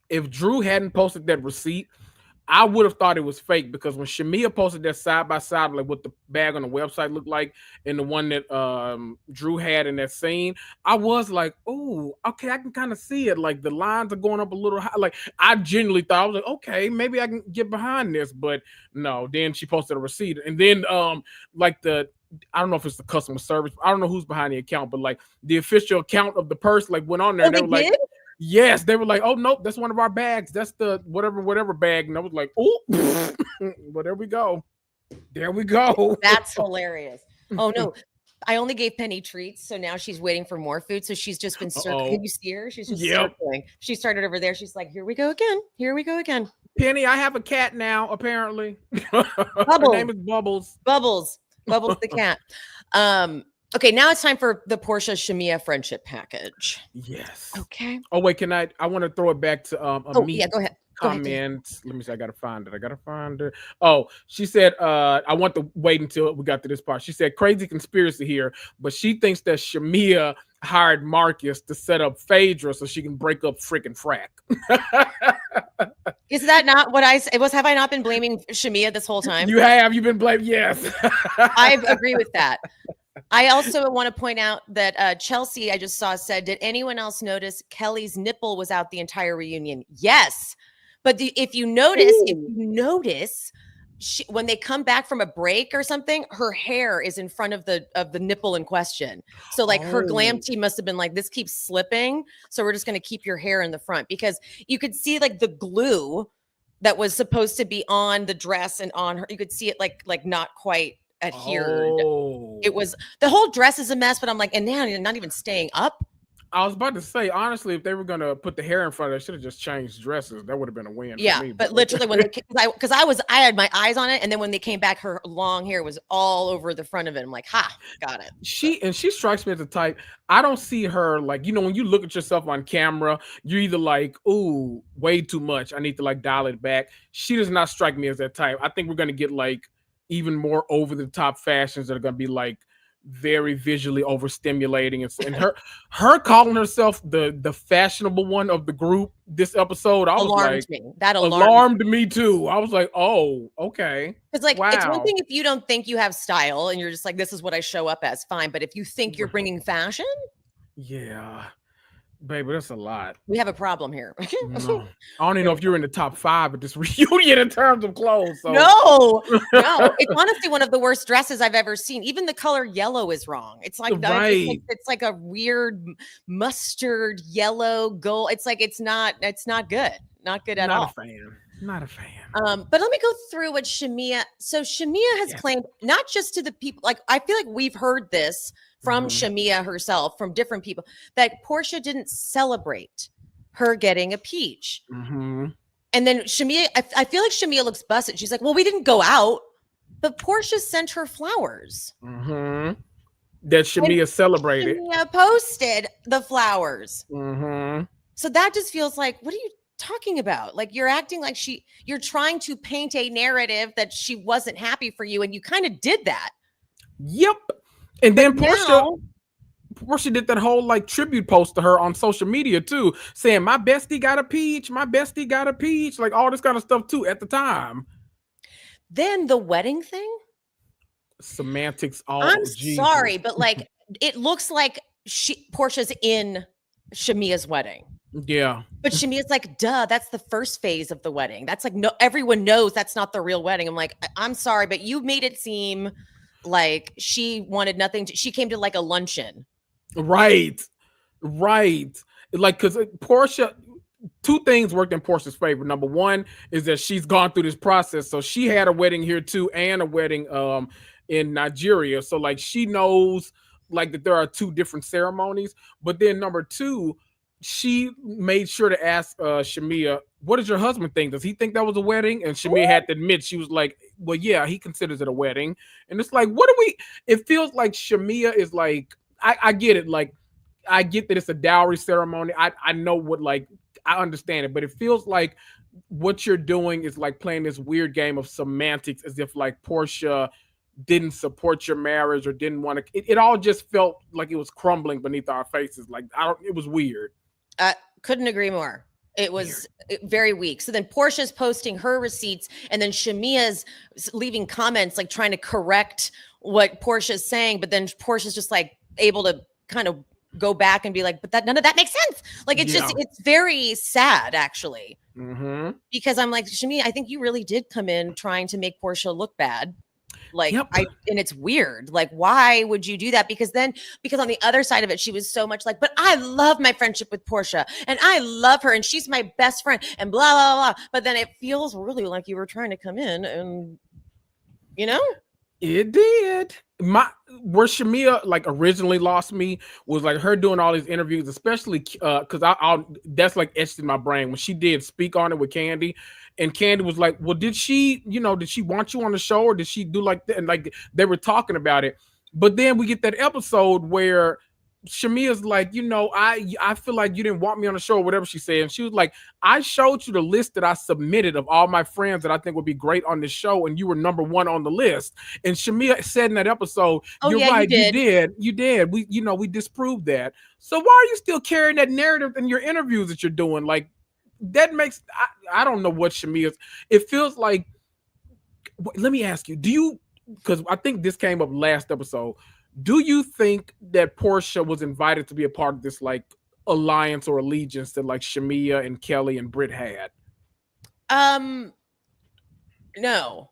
if Drew hadn't posted that receipt, I would have thought it was fake, because when Shamia posted that side by side, like what the bag on the website looked like and the one that Drew had in that scene, I was like, oh, okay, I can kind of see it. Like the lines are going up a little high. Like I genuinely thought, I was like, okay, maybe I can get behind this, but no. Then she posted a receipt, and then like I don't know if it's the customer service. I don't know who's behind the account, but like the official account of the person like went on there. And they were like, yes, they were like, oh nope, that's one of our bags. That's the whatever bag. And I was like, oh, well, there we go. That's hilarious. Oh no, I only gave Penny treats, so now she's waiting for more food. So she's just been circling. Can you see her? She's just circling. She started over there. She's like, here we go again. Penny, I have a cat now, apparently. Her name is Bubbles. Bubbles the cat. Okay, now it's time for the Portia Shamia friendship package. Yes. Okay. Oh wait, I want to throw it back to go ahead. Comment. Let me see. I gotta find it. Oh, she said, I want to wait until we got to this part. She said, crazy conspiracy here, but she thinks that Shamia hired Marcus to set up Phaedra so she can break up freaking Frack. Is that not what I said? Have I not been blaming Shamia this whole time? You have. You've been blamed. Yes. I agree with that. I also want to point out that Chelsea, I just saw, said, did anyone else notice Kelly's nipple was out the entire reunion? Yes. But if you notice, when they come back from a break or something, her hair is in front of the nipple in question. So like her glam team must have been like, this keeps slipping, so we're just going to keep your hair in the front, because you could see like the glue that was supposed to be on the dress and on her. You could see it like not quite adhered. It was, the whole dress is a mess, but I'm like, and now you're not even staying up. I was about to say, honestly, if they were gonna put the hair in front of it, should have just changed dresses. That would have been a win. Yeah, for me, but literally when because I had my eyes on it, and then when they came back, her long hair was all over the front of it. I'm like, ha, got it. She strikes me as the type. I don't see her like, when you look at yourself on camera, you're either like, ooh, way too much, I need to like dial it back. She does not strike me as that type. I think we're gonna get like even more over the top fashions that are gonna be like very visually overstimulating, and her calling herself the fashionable one of the group this episode, I was like, that alarmed me too. I was like, oh, okay. It's like, wow. It's one thing if you don't think you have style and you're just like, this is what I show up as, fine. But if you think you're bringing fashion, yeah. Baby, that's a lot. We have a problem here. No. I don't even know if you're in the top 5 at this reunion in terms of clothes. So. No, it's honestly one of the worst dresses I've ever seen. Even the color yellow is wrong. It's like right. It's like a weird mustard yellow gold. It's like it's not good. Not good at all. Not a fan. But let me go through what Shamia. So Shamia has claimed, not just to the people, like I feel like we've heard this from Shamia herself, from different people, that Portia didn't celebrate her getting a peach. And then Shamia, I feel like Shamia looks busted. She's like, well, we didn't go out, but Portia sent her flowers. That Shamia celebrated. Shamia posted the flowers. So that just feels like, what are you talking about? Like, you're acting like you're trying to paint a narrative that she wasn't happy for you, and you kind of did that. Yep. And then Portia did that whole like tribute post to her on social media too, saying my bestie got a peach, like all this kind of stuff too at the time. Then the wedding thing, semantics. I'm sorry, but like it looks like Portia's in Shamia's wedding. Yeah. But Shamia's like, duh, that's the first phase of the wedding. That's like, no, everyone knows that's not the real wedding. I'm like, I'm sorry, but you made it seem like she wanted nothing. She came to like a luncheon. Right. Like, because Portia, 2 things worked in Portia's favor. Number one is that she's gone through this process. So she had a wedding here too, and a wedding in Nigeria. So like she knows like that there are 2 different ceremonies. But then number 2, she made sure to ask Shamia, what does your husband think? Does he think that was a wedding? And Shamia had to admit, she was like, well, yeah, he considers it a wedding. And it's like, it feels like Shamia is like, I get it. Like, I get that it's a dowry ceremony. I know what, like, I understand it, but it feels like what you're doing is like playing this weird game of semantics, as if like Portia didn't support your marriage or didn't want to. It all just felt like it was crumbling beneath our faces. Like, it was weird. Couldn't agree more. It was very weak. So then Portia's posting her receipts, and then Shamia's leaving comments like trying to correct what Portia's saying, but then Portia's just like able to kind of go back and be like, but none of that makes sense. Like, it's just, it's very sad actually. Because I'm like, Shamia, I think you really did come in trying to make Portia look bad. Like, and it's weird. Like, why would you do that? Because on the other side of it, she was so much like, but I love my friendship with Portia, and I love her, and she's my best friend, and blah, blah, blah. But then it feels really like you were trying to come in and, It did. Where Shamia like originally lost me was like her doing all these interviews, especially because I'll that's like etched in my brain when she did speak on it with Candy, and Candy was like, well, did she want you on the show, or did she do like that? And like they were talking about it, but then we get that episode where Shamia's like, I feel like you didn't want me on the show, or whatever she said. And she was like, I showed you the list that I submitted of all my friends that I think would be great on this show, and you were number 1 on the list. And Shamia said in that episode, you're right, you did. We disproved that. So why are you still carrying that narrative in your interviews that you're doing? Like, that makes, I don't know what Shamia's, it feels like, let me ask you, because I think this came up last episode, do you think that Portia was invited to be a part of this like alliance or allegiance that like Shamia and Kelly and Britt had? No.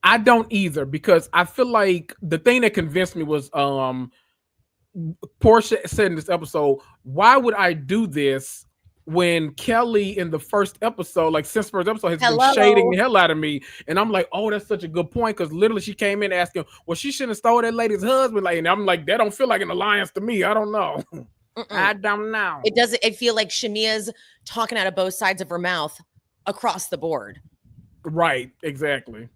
I don't either, because I feel like the thing that convinced me was Portia said in this episode, why would I do this when Kelly in the first episode, like since first episode, has been shading the hell out of me? And I'm like, oh, that's such a good point, because literally she came in asking, well, she shouldn't have stole that lady's husband. Like, and I'm like, that don't feel like an alliance to me. I don't know. I don't know. It doesn't. It feel like Shamia's talking out of both sides of her mouth across the board. Right. Exactly.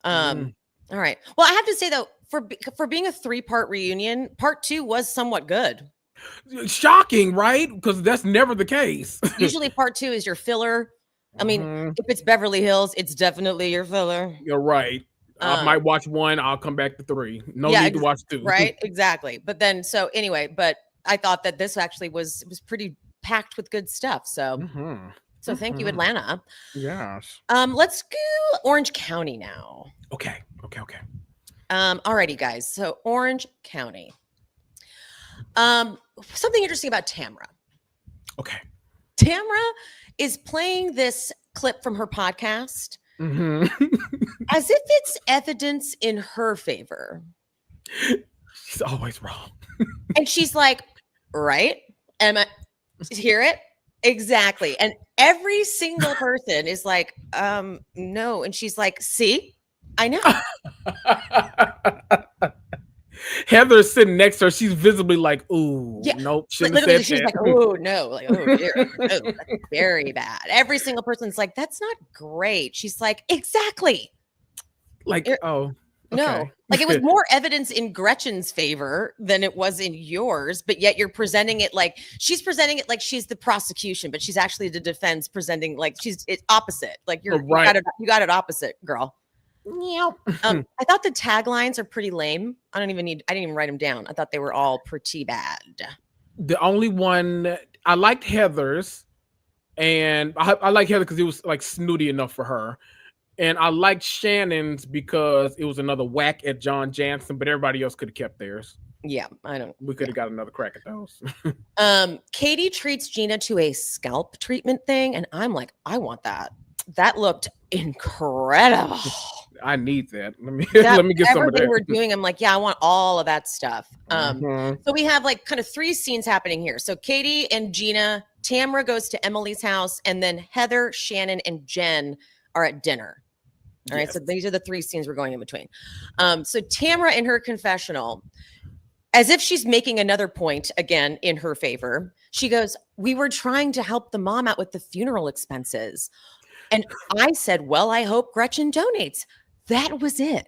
All right. Well, I have to say though, for being a 3-part reunion, part 2 was somewhat good. Shocking, right? Because that's never the case. Usually part 2 is your filler. I mean, if it's Beverly Hills, it's definitely your filler. You're right. I might watch 1. I'll come back to 3. No need to watch 2. Right? Exactly. But then, so anyway, but I thought that this actually was pretty packed with good stuff. So, so thank you, Atlanta. Yes. Let's go Orange County now. Okay. Alrighty, guys. So Orange County. Something interesting about Tamra. Okay. Tamra is playing this clip from her podcast as if it's evidence in her favor. She's always wrong. And she's like, right? Emma, hear it? Exactly. And every single person is like, no. And she's like, see, I know. Heather's sitting next to her. She's visibly like, ooh, nope. Literally, she's like, oh, no. Like, oh, dear. Oh, that's very bad. Every single person's like, that's not great. She's like, exactly. Like, oh. No, okay. like it was more evidence in Gretchen's favor than it was in yours, but yet you're presenting it like she's presenting it like she's the prosecution, but she's actually the defense, presenting like it's opposite. Like you got it opposite, girl. I thought the taglines are pretty lame. I didn't even write them down. I thought they were all pretty bad. The only one I liked Heather's, and I like Heather because it was like snooty enough for her. And I liked Shannon's because it was another whack at John Jansen, but everybody else could have kept theirs. Yeah, we could have got another crack at those. Katie treats Gina to a scalp treatment thing, and I'm like, I want that. That looked incredible. I need that. Let me get some of that. We're doing, I'm like, yeah, I want all of that stuff. So we have like kind of three scenes happening here. So Katie and Gina, Tamra goes to Emily's house, and then Heather, Shannon, and Jen are at dinner. All right. So these are the three scenes we're going in between. So Tamra in her confessional, as if she's making another point again in her favor, she goes, we were trying to help the mom out with the funeral expenses. And I said, well, I hope Gretchen donates. That was it.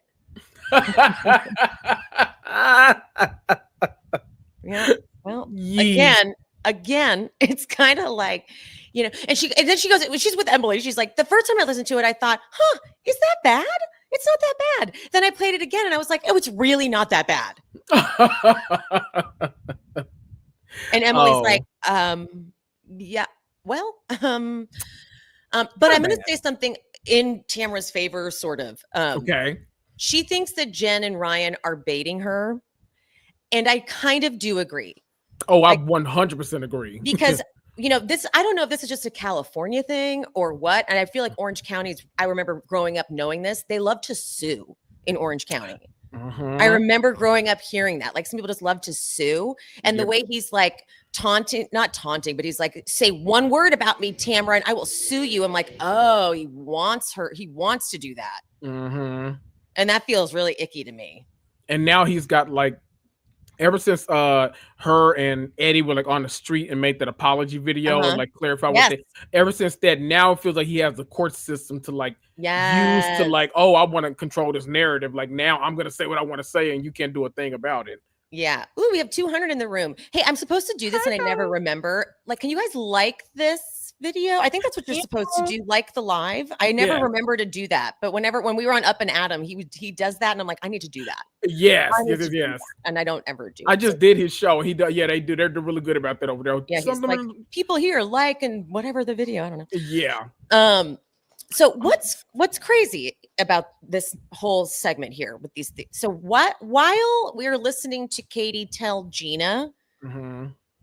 Yeah. Well, again, it's kind of like, and then she goes, when she's with Emily, she's like, the first time I listened to it, I thought, is that bad? It's not that bad. Then I played it again and I was like, oh, it's really not that bad. And Emily's like, yeah, well, but I'm going to say something in Tamra's favor, sort of. Okay. She thinks that Jen and Ryan are baiting her. And I kind of do agree. Oh, I 100% agree. Because this, I don't know if this is just a California thing or what. And I feel like Orange County's, I remember growing up knowing this, they love to sue in Orange County. I remember growing up hearing that. Like some people just love to sue. And the way he's like not taunting, but he's like, say one word about me, Tamra, and I will sue you. I'm like, oh, he wants to do that. And that feels really icky to me. And now he's got like, ever since her and Eddie were like on the street and made that apology video and like clarify what they, ever since that, now it feels like he has the court system to like use to like, oh, I want to control this narrative. Like now I'm going to say what I want to say and you can't do a thing about it. Yeah. Ooh, we have 200 in the room. Hey, I'm supposed to do this and I never remember. Like, can you guys like this video? I think that's what you're supposed to do. Like the live. I never remember to do that. But when we were on Up and Adam, he does that. And I'm like, I need to do that. Yes. And I don't ever do I just did his show. He does. Yeah, they do. They're really good about that over there. Yeah. He's like, people here like and whatever the video. I don't know. Yeah. So what's crazy about this whole segment here with these things? So while we're listening to Katie tell Gina,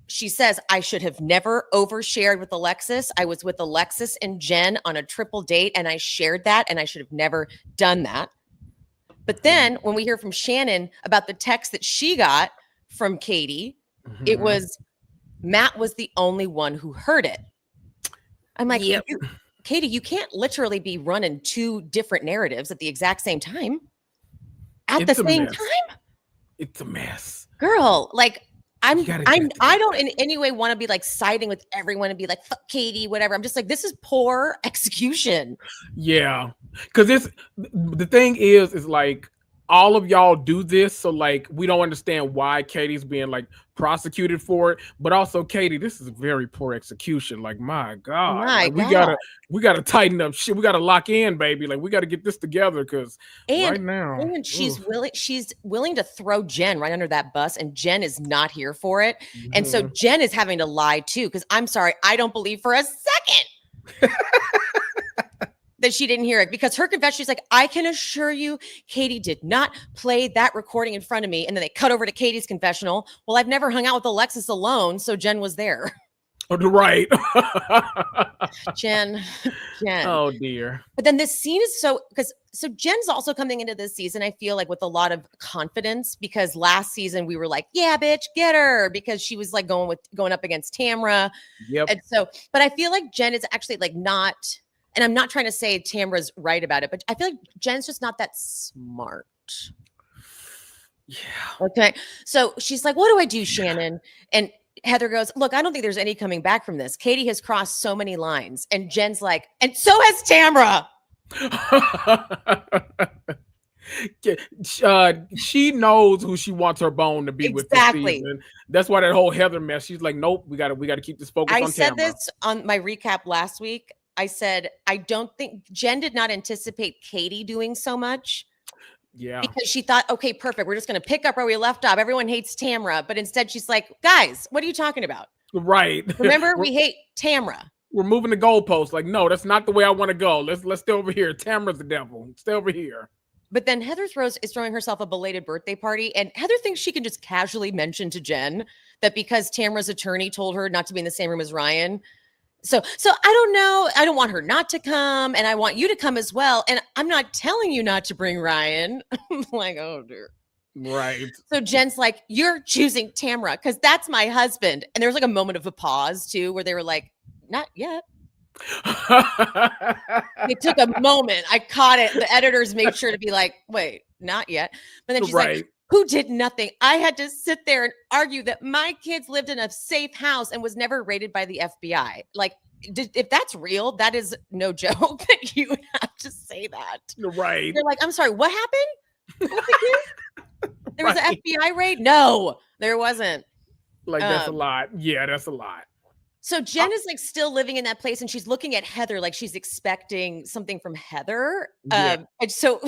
she says, I should have never overshared with Alexis. I was with Alexis and Jen on a triple date and I shared that and I should have never done that. But then when we hear from Shannon about the text that she got from Katie, it was Matt was the only one who heard it. I'm like, Katie, you can't literally be running two different narratives at the exact same time. At the same time? It's a mess. Girl, like I don't in any way want to be like siding with everyone and be like, fuck Katie, whatever. I'm just like, this is poor execution. Yeah. Because the thing is like all of y'all do this. So like, we don't understand why Katie's being like prosecuted for it, but also Katie, this is very poor execution. Like, my God, we gotta tighten up shit. We gotta lock in, baby. Like we gotta get this together. Cause right now, and she's willing to throw Jen right under that bus and Jen is not here for it. And so Jen is having to lie too. Cause I'm sorry, I don't believe for a second that she didn't hear it, because her confession, she's like, I can assure you, Katie did not play that recording in front of me. And then they cut over to Katie's confessional. Well, I've never hung out with Alexis alone, so Jen was there. Oh, right. Jen. Oh dear. But then this scene is so Jen's also coming into this season, I feel like, with a lot of confidence, because last season we were like, yeah, bitch, get her, because she was like going up against Tamra. Yep. And so, but I feel like Jen is actually like not, and I'm not trying to say Tamra's right about it, but I feel like Jen's just not that smart. Yeah. Okay. So she's like, what do I do, Shannon? And Heather goes, look, I don't think there's any coming back from this. Katie has crossed so many lines. And Jen's like, and so has Tamra. She knows who she wants her bone to be with this Exactly. season. That's why that whole Heather mess. She's like, nope, we gotta keep this focus on Tamra. I said this on my recap last week. I said, I don't think Jen did not anticipate Katie doing so much. Yeah. Because she thought, okay, perfect. We're just going to pick up where we left off. Everyone hates Tamra. But instead she's like, guys, what are you talking about? Right. Remember, we hate Tamra. We're moving the goalposts. Like, no, that's not the way I want to go. Let's stay over here. Tamra's the devil. Stay over here. But then Heather is throwing herself a belated birthday party. And Heather thinks she can just casually mention to Jen that because Tamra's attorney told her not to be in the same room as Ryan. So I don't know. I don't want her not to come, and I want you to come as well. And I'm not telling you not to bring Ryan. I'm like, oh dear. Right. So Jen's like, you're choosing Tamra because that's my husband. And there was like a moment of a pause too, where they were like, not yet. It took a moment. I caught it. The editors made sure to be like, wait, not yet. But then she's like, who did nothing? I had to sit there and argue that my kids lived in a safe house and was never raided by the FBI. Like, if that's real, that is no joke that you would have to say that. Right. You're like, I'm sorry, what happened? There was an FBI raid? No, there wasn't. Like, that's a lot. Yeah, that's a lot. So Jen is like still living in that place, and she's looking at Heather like she's expecting something from Heather. Yeah. And so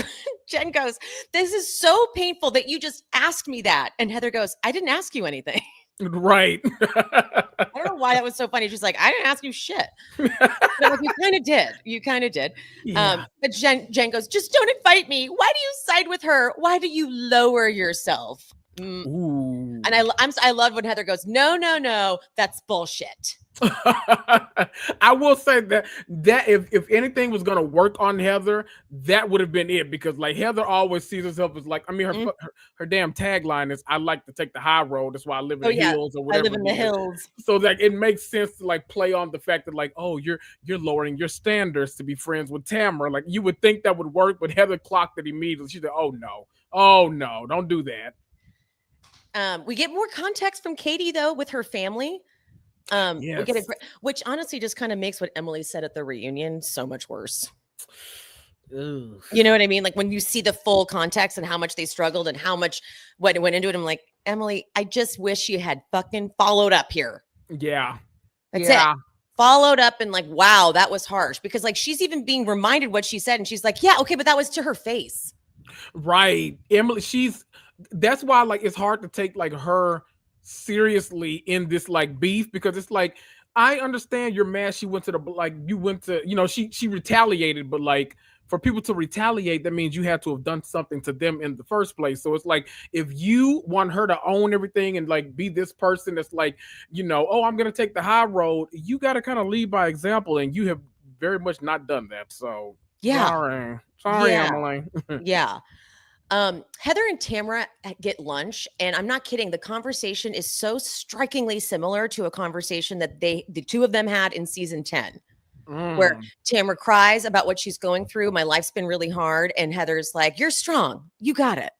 Jen goes, this is so painful that you just asked me that. And Heather goes, I didn't ask you anything. Right. I don't know why that was so funny. She's like, I didn't ask you shit. Like, you kind of did. You kind of did. Yeah. But Jen goes, just don't invite me. Why do you side with her? Why do you lower yourself? Ooh. And I love when Heather goes, no, that's bullshit. I will say that if anything was going to work on Heather, that would have been it, because like Heather always sees herself as like, I mean, her damn tagline is, I like to take the high road. That's why I live in the hills or whatever. I live in the hills. So like it makes sense to like play on the fact that like, oh, you're lowering your standards to be friends with Tamra. Like you would think that would work, but Heather clocked it immediately. She's like, oh no, don't do that. We get more context from Katie though with her family. Yes. We get which honestly just kind of makes what Emily said at the reunion so much worse. Ugh. You know what I mean? Like when you see the full context and how much they struggled and how much what went into it, I'm like, Emily, I just wish you had fucking followed up here. Yeah. That's it. Followed up and like, wow, that was harsh, because like she's even being reminded what she said, and she's like, yeah, okay, but that was to her face. Right. Emily, that's why like it's hard to take like her seriously in this like beef, because it's like, I understand you're mad she went to she retaliated, but like for people to retaliate, that means you had to have done something to them in the first place. So it's like, if you want her to own everything and like be this person that's like, oh, I'm gonna take the high road, you got to kind of lead by example, and you have very much not done that. So sorry, Emily. Yeah. Heather and Tamra get lunch, and I'm not kidding. The conversation is so strikingly similar to a conversation that the two of them had in season 10, where Tamra cries about what she's going through. My life's been really hard. And Heather's like, you're strong. You got it.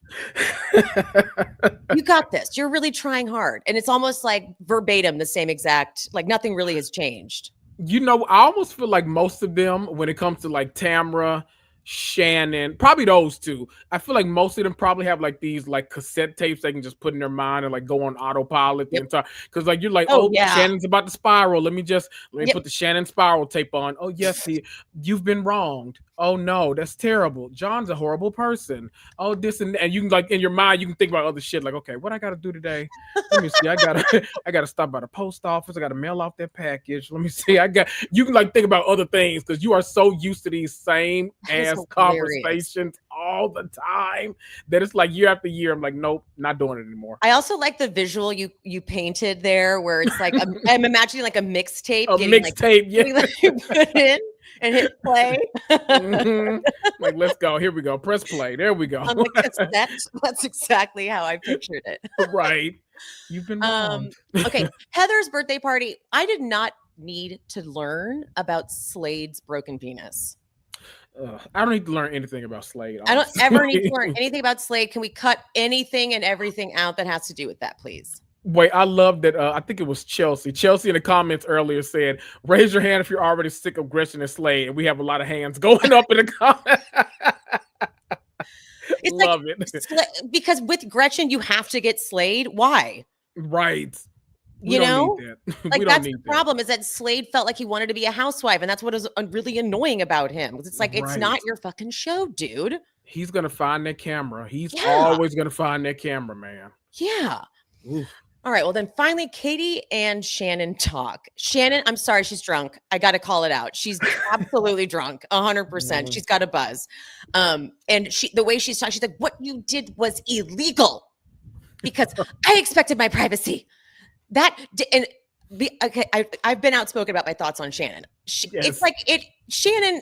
You got this. You're really trying hard. And it's almost like verbatim, the same exact, like nothing really has changed. I almost feel like most of them, when it comes to like Tamra, Shannon, probably those two, I feel like most of them probably have like these like cassette tapes they can just put in their mind and like go on autopilot the entire, because like you're like, Shannon's about to spiral, let me put the Shannon spiral tape on. Oh yes, you've been wronged. Oh no, that's terrible. John's a horrible person. Oh, this and you can like in your mind you can think about other shit like, okay, what I gotta do today? Let me see. I gotta I gotta stop by the post office. I gotta mail off that package. Let me see. You can like think about other things because you are so used to these same That is ass hilarious. conversations all the time that it's like year after year. I'm like, nope, not doing it anymore. I also like the visual you painted there, where it's like I'm imagining like a mixtape. A mixtape, yeah. You put in and hit play. Like, let's go. Here we go. Press play. There we go. On the cassette. That's exactly how I pictured it. Right. You've been wrong. Okay. Heather's birthday party. I did not need to learn about Slade's broken penis. I don't need to learn anything about Slade. I don't honestly. ever need to learn anything about Slade. Can we cut anything and everything out that has to do with that, please? Wait, I love that. I think it was Chelsea. Chelsea in the comments earlier said, raise your hand if you're already sick of Gretchen and Slade. And we have a lot of hands going up in the comments. It's love like, it. because with Gretchen, you have to get Slade. Why? Right. You know, like that's the that. problem is that Slade felt like he wanted to be a housewife, and that's what is really annoying about him. It's like it's not your fucking show, dude. He's gonna find that camera. He's always gonna find that camera, man. Yeah. Oof. All right. Well, then finally, Katie and Shannon talk. Shannon, I'm sorry, she's drunk. I got to call it out. She's absolutely drunk, 100%. She's got a buzz. And the way she's talking, she's like, "What you did was illegal because I expected my privacy." I've been outspoken about my thoughts on Shannon. It's like Shannon.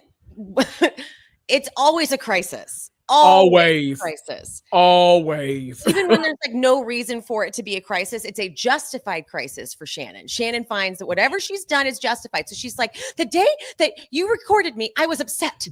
It's always a crisis. Always crisis. Always. Even when there's like no reason for it to be a crisis, it's a justified crisis for Shannon. Shannon finds that whatever she's done is justified. So she's like, the day that you recorded me, I was upset.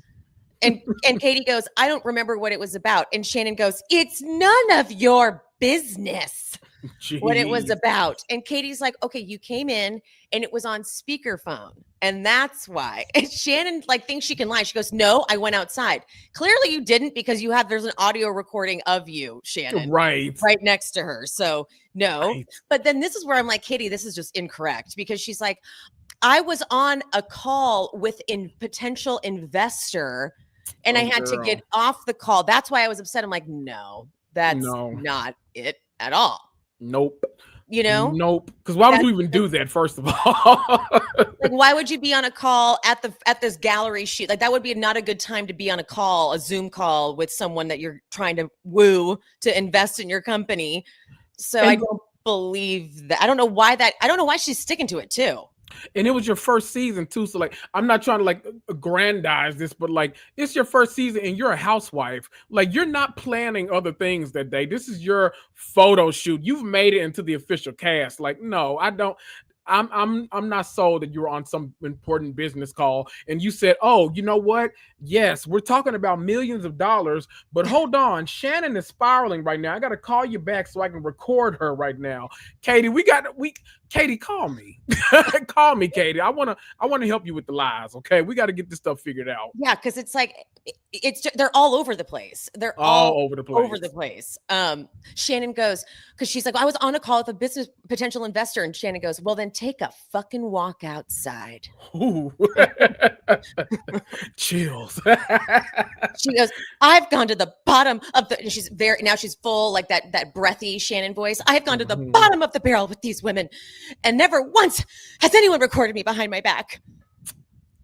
And Katie goes, I don't remember what it was about. And Shannon goes, it's none of your business. Jeez. What it was about. And Katie's like, okay, you came in and it was on speakerphone. And that's why. And Shannon like thinks she can lie. She goes, no, I went outside. Clearly you didn't because there's an audio recording of you, Shannon. Right next to her. So no. Right. But then this is where I'm like, Katie, this is just incorrect because she's like, I was on a call with a potential investor and I had to get off the call. That's why I was upset. I'm like, no, that's not it at all. Nope. You know? Nope. Because why would you even do that, first of all? Like, why would you be on a call at this gallery shoot? Like, that would be not a good time to be on a Zoom call with someone that you're trying to woo to invest in your company. So I don't believe that. I don't know why she's sticking to it too. And it was your first season too. So like, I'm not trying to like aggrandize this, but like it's your first season and you're a housewife. Like you're not planning other things that day. This is your photo shoot. You've made it into the official cast. Like, no, I don't. I'm not sold that you were on some important business call and you said, oh, you know what? Yes, we're talking about millions of dollars, but hold on, Shannon is spiraling right now. I got to call you back so I can record her right now. Katie, Katie, call me. Call me, Katie. I want to help you with the lies. Okay, we got to get this stuff figured out. Yeah, because it's like they're all over the place. They're all over the place. Shannon goes because she's like, I was on a call with a potential investor, and Shannon goes, well, then take a fucking walk outside. Ooh. Chills. She goes, I've gone to the bottom of the. And she's full like that breathy Shannon voice. I've gone to the bottom of the barrel with these women. And never once has anyone recorded me behind my back.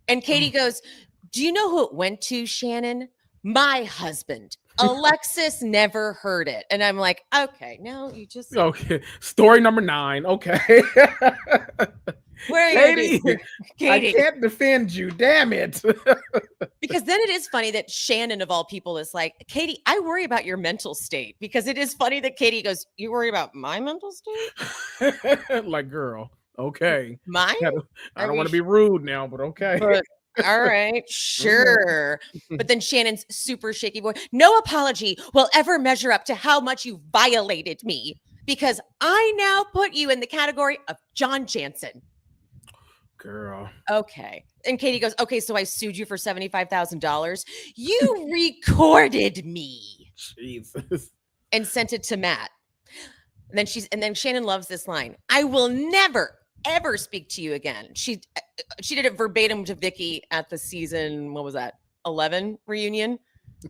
And Katie goes, do you know who it went to, Shannon? My husband. Alexis never heard it. And I'm like, okay, no, you just. Okay. Story number 9. Okay. Where are you? Katie, I can't defend you. Damn it. Because then it is funny that Shannon, of all people, is like, Katie, I worry about your mental state. Because it is funny that Katie goes, you worry about my mental state? Like, girl, okay. Mine? I don't want to be rude now, but okay. All right, sure. But then Shannon's super shaky voice. No apology will ever measure up to how much you violated me. Because I now put you in the category of John Jansen. Girl. Okay. And Katie goes, okay, so I sued you for $75,000. You recorded me. Jesus. And sent it to Matt. And then Shannon loves this line. I will never, ever speak to you again. She did it verbatim to Vicky at the season. What was that? 2011 reunion.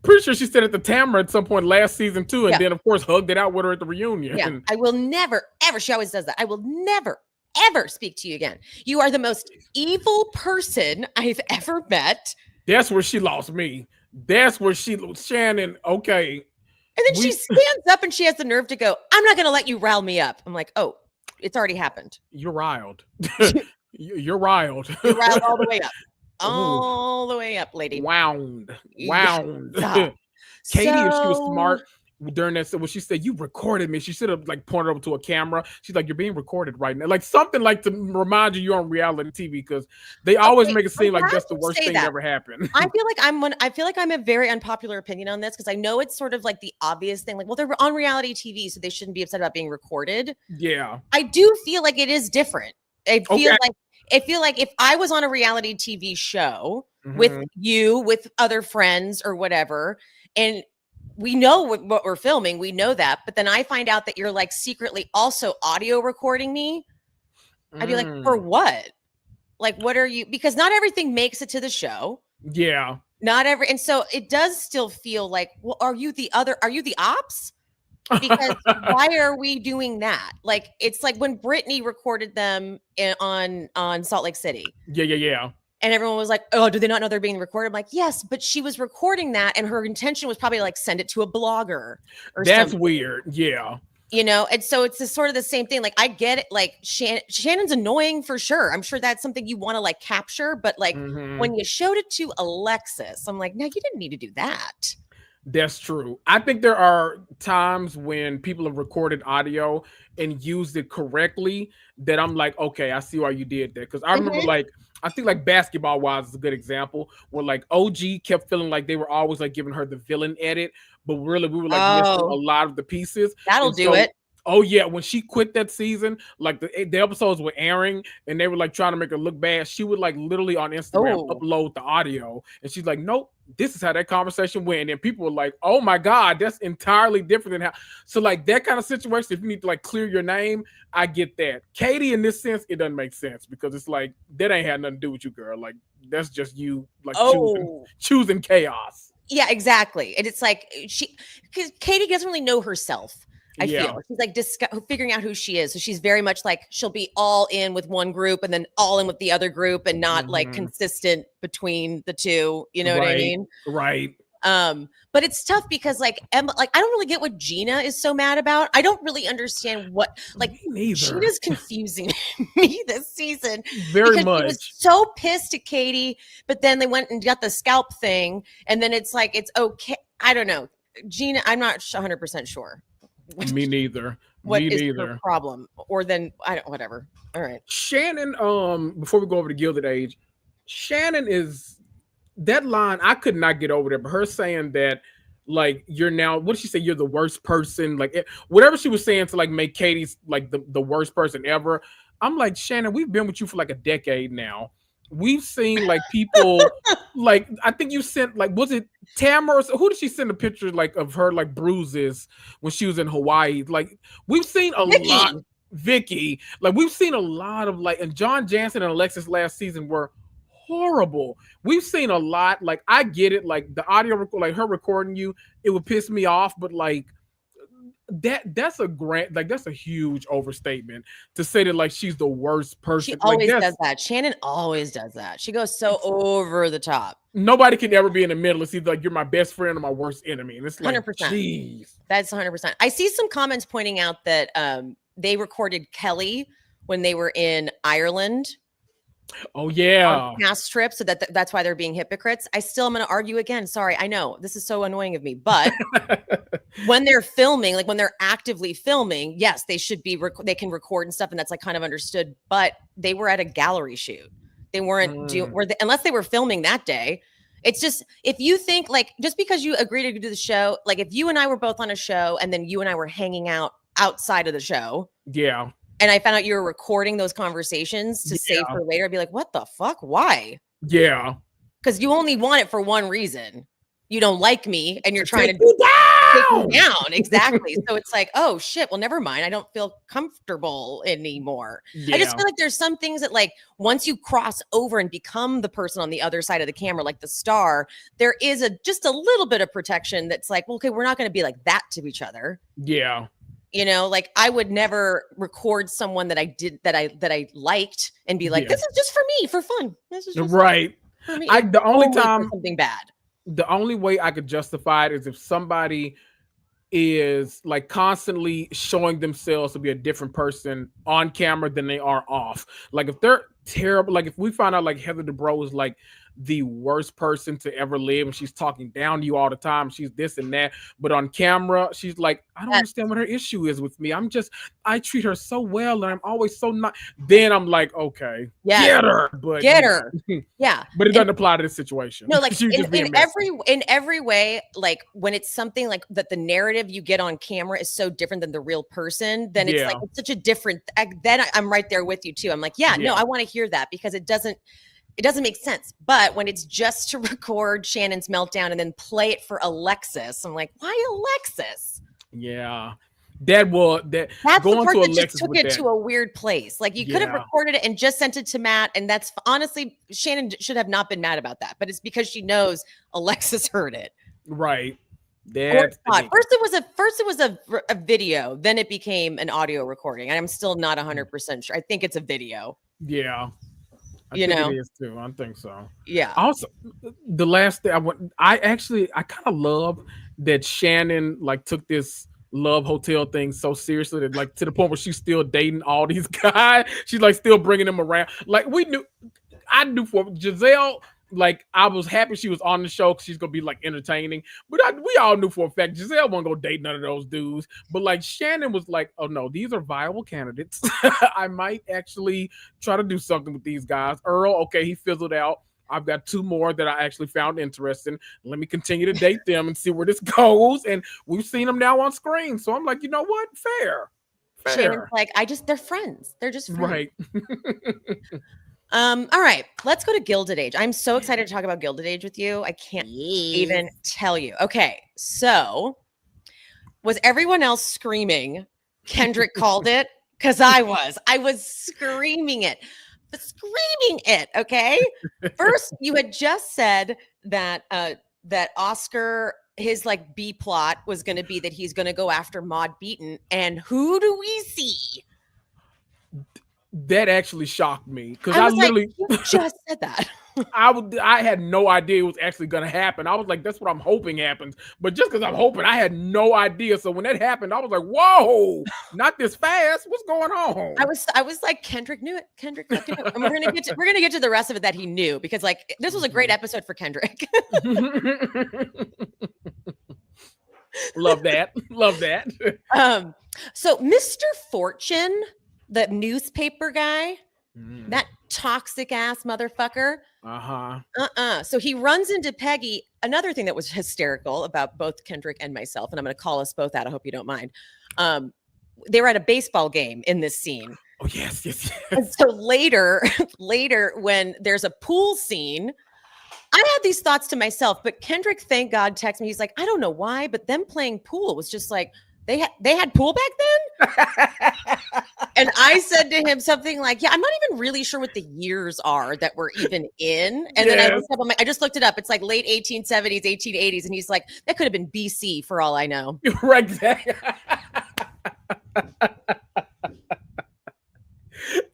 Pretty sure she said at the Tamara at some point last season too, and Yeah. then of course hugged it out with her at the reunion. Yeah, I will never, ever, she always does that. I will never, ever speak to you again. You are the most evil person I've ever met. That's where she lost me. That's where Shannon, okay. And then she stands up and she has the nerve to go, I'm not going to let you rile me up. I'm like, oh, it's already happened. You're riled. You're riled. You're riled all the way up. All the way up, lady. Wound. Yeah. Katie, if she was smart during that, when she said, you recorded me, she should have like pointed over to a camera. She's like, you're being recorded right now. Like something like to remind you're on reality TV, because they always make it seem like that's the worst thing that ever happened. I feel like I'm a very unpopular opinion on this, because I know it's sort of like the obvious thing. Like, well, they're on reality TV, so they shouldn't be upset about being recorded. Yeah. I do feel like it is different. I feel like if I was on a reality TV show with you, with other friends or whatever, and we know what we're filming, we know that, but then I find out that you're like secretly also audio recording me, I'd be like, for what? Like, what are you? Because not everything makes it to the show. Yeah. And so it does still feel like, well, are you the ops? Because why are we doing that? Like, it's like when Britney recorded them on Salt Lake City. Yeah. And everyone was like, oh, do they not know they're being recorded? I'm like, yes, but she was recording that, and her intention was probably like send it to a blogger or That's something. weird. Yeah. And so it's sort of the same thing. Like, I get it. Like, Shannon's annoying for sure. I'm sure that's something you want to like capture, but like when you showed it to Alexis, I'm like, no, you didn't need to do that. That's true. I think there are times when people have recorded audio and used it correctly that I'm like, okay, I see why you did that. Because I remember like, I think like basketball wise is a good example where like OG kept feeling like they were always like giving her the villain edit, but really we were like missing a lot of the pieces. That'll do it. Oh yeah, when she quit that season, like the episodes were airing and they were like trying to make her look bad, she would like literally on Instagram upload the audio, and she's like, nope, this is how that conversation went. And people were like, oh my God, that's entirely different than how. So like that kind of situation, if you need to like clear your name, I get that. Katie, in this sense, it doesn't make sense because it's like that ain't had nothing to do with you, girl. Like that's just you like choosing chaos. Yeah, exactly. And it's like because Katie doesn't really know herself. I feel she's like figuring out who she is. So she's very much like she'll be all in with one group and then all in with the other group and not like consistent between the two. You know what I mean? Right. But it's tough because like Emma, like I don't really get what Gina is so mad about. I don't really understand what like Gina's confusing me this season. Very much. She was so pissed at Katie, but then they went and got the scalp thing, and then it's like it's okay. I don't know, Gina. I'm not 100% sure. Me neither. What is the problem? Or then I don't. Whatever. All right. Shannon. Before we go over to Gilded Age, Shannon is that line. I could not get over there. But her saying that, like, you're now. What did she say? You're the worst person. Like, whatever she was saying to like make Katie's like the worst person ever. I'm like, Shannon, we've been with you for like a decade now. We've seen like people like I think you sent like was it Tamara? Who did she send a picture like of her like bruises when she was in Hawaii? Like we've seen a lot. Vicky, like we've seen a lot of like, and John Jansen and Alexis last season were horrible. We've seen a lot. Like I get it. Like the audio, like her recording you, it would piss me off. But like that's a huge overstatement to say that like she's the worst person. She always does that. Shannon always does that. She goes so over the top. Nobody can ever be in the middle. It's either like you're my best friend or my worst enemy. And it's like 100%. Jeez. That's 100%. I see some comments pointing out that they recorded Kelly when they were in Ireland. Oh yeah, past trip, so that's why they're being hypocrites. I still am going to argue again. Sorry, I know this is so annoying of me, but when they're filming, like when they're actively filming, yes, they should be. They can record and stuff, and that's like kind of understood. But they were at a gallery shoot. They weren't unless they were filming that day. It's just if you think like just because you agree to do the show, like if you and I were both on a show and then you and I were hanging out outside of the show, yeah. And I found out you were recording those conversations to save for later. I'd be like, what the fuck? Why? Yeah. Because you only want it for one reason. You don't like me and you're trying to down. Exactly. So it's like, oh shit, well, never mind. I don't feel comfortable anymore. I just feel like there's some things that, like, once you cross over and become the person on the other side of the camera, like the star, there is just a little bit of protection that's like, well, okay, we're not going to be like that to each other. Yeah. You know, like I would never record someone that I liked and be like, this is just for me, for fun. This is just right. for me. The only time something bad. The only way I could justify it is if somebody is like constantly showing themselves to be a different person on camera than they are off. Like if they're terrible, like if we find out like Heather Dubrow is like the worst person to ever live and she's talking down to you all the time, she's this and that, but on camera she's like, I don't understand what her issue is with me. I treat her so well and I'm always so not. Then I'm like, okay, get her. Yeah, but it doesn't apply to this situation. No, like in every way, like when it's something like that, the narrative you get on camera is so different than the real person. Then it's like it's such a different. Then I'm right there with you too. I'm like, no, I want to hear that because it doesn't make sense. But when it's just to record Shannon's meltdown and then play it for Alexis, I'm like, why Alexis? Yeah. That's going the part to Alexis that just took it to a weird place. Like you could have recorded it and just sent it to Matt. And that's honestly, Shannon should have not been mad about that, but it's because she knows Alexis heard it. Right. First it was a video, then it became an audio recording. And I'm still not 100% sure. I think it's a video. Yeah. I think it is too. I think so. Yeah. Also, the last thing I kind of love that Shannon like took this Love Hotel thing so seriously that like to the point where she's still dating all these guys. She's like still bringing them around. Like I knew for Giselle. Like I was happy she was on the show because she's gonna be like entertaining, but we all knew for a fact Giselle wasn't gonna date none of those dudes. But like Shannon was like, oh no, these are viable candidates. I might actually try to do something with these guys. Earl, okay, he fizzled out. I've got 2 more that I actually found interesting. Let me continue to date them and see where this goes. And we've seen them now on screen, so I'm like, you know what, fair. Shannon's like, they're friends. They're just friends. Right. All right, let's go to Gilded Age. I'm so excited to talk about Gilded Age with you. I can't even tell you. Okay, so was everyone else screaming Kendrick called it? Because I was screaming it, okay? First, you had just said that that Oscar, his like B plot was going to be that he's going to go after Maud Beaton, and who do we see? That actually shocked me because I literally you just said that. I had no idea it was actually going to happen. I was like, that's what I'm hoping happens. But just because I'm hoping, I had no idea. So when that happened, I was like, whoa, not this fast. What's going on? I was like, Kendrick knew it. Kendrick knew it. And we're gonna get to the rest of it that he knew because like this was a great episode for Kendrick. Love that. Love that. So Mr. Fortune, the newspaper guy, that toxic ass motherfucker. So he runs into Peggy. Another thing that was hysterical about both Kendrick and myself, and I'm going to call us both out. I hope you don't mind. They were at a baseball game in this scene. Oh yes. And so later, when there's a pool scene, I had these thoughts to myself. But Kendrick, thank God, texted me. He's like, I don't know why, but them playing pool was just like. They had pool back then? And I said to him something like, yeah, I'm not even really sure what the years are that we're even in. And then I just looked it up. It's like late 1870s, 1880s. And he's like, that could have been BC for all I know. Right.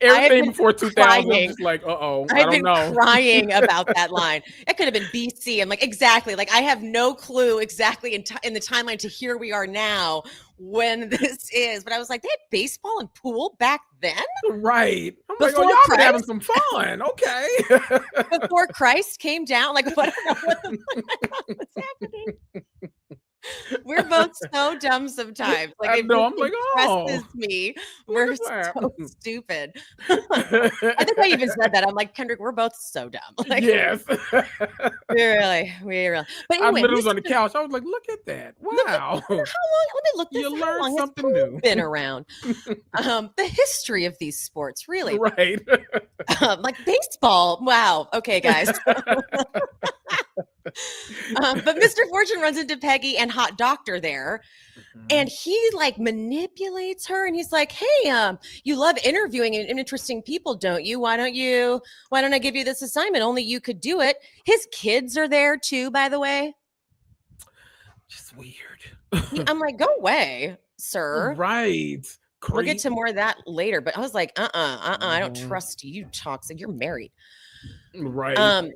Everything before 2000, I'm just like, I don't know. I've been crying about that line. It could have been BC. I'm like, exactly. Like, I have no clue exactly in the timeline to here we are now when this is. But I was like, they had baseball and pool back then? Right. I'm like, oh, y'all been having some fun. Okay. Before Christ came down? Like, what what's happening? We're both so dumb sometimes. Like, I know. I'm like, oh, me. We're so stupid. I think I even said that. I'm like, Kendrick, we're both so dumb. Like, yes. we really. But anyway, I literally was on the couch. I was like, look at that. Wow. How long? Let me look this. You learned something new. Been around. The history of these sports, really. Right. Like baseball. Wow. Okay, guys. But Mr. Fortune runs into Peggy and Hot Doctor there. And he like manipulates her and he's like, hey, you love interviewing interesting people, don't you? Why don't I give you this assignment? Only you could do it. His kids are there too, by the way. Just weird. I'm like, go away, sir. Right. Creep. We'll get to more of that later. But I was like, I don't trust you, toxic. You're married. Right.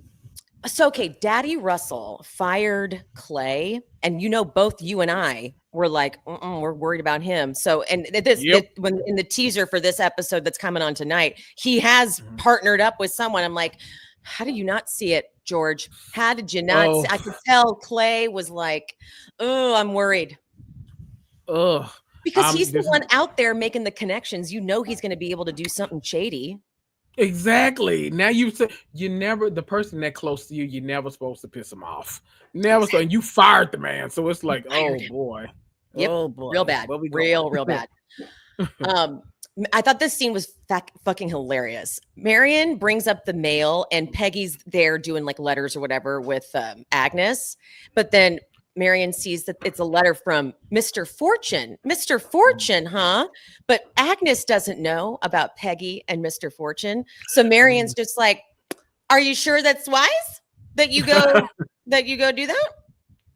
So, okay, Daddy Russell fired Clay, and both you and I were like, we're worried about him. So, and when in the teaser for this episode that's coming on tonight, he has partnered up with someone. I'm like, how did you not see it, George? How did you not see? I could tell Clay was like, oh, I'm worried. Because he's the one out there making the connections. He's going to be able to do something shady. Exactly. Now the person that close to you, you're never supposed to piss him off. Never. So, and you fired the man. So it's like, oh boy. Yep. Oh boy. Real bad. Real bad. I thought this scene was fucking hilarious. Marion brings up the mail and Peggy's there doing like letters or whatever with Agnes. But then Marion sees that it's a letter from Mr. Fortune. Mr. Fortune, huh? But Agnes doesn't know about Peggy and Mr. Fortune. So Marion's just like, are you sure that's wise that you go do that?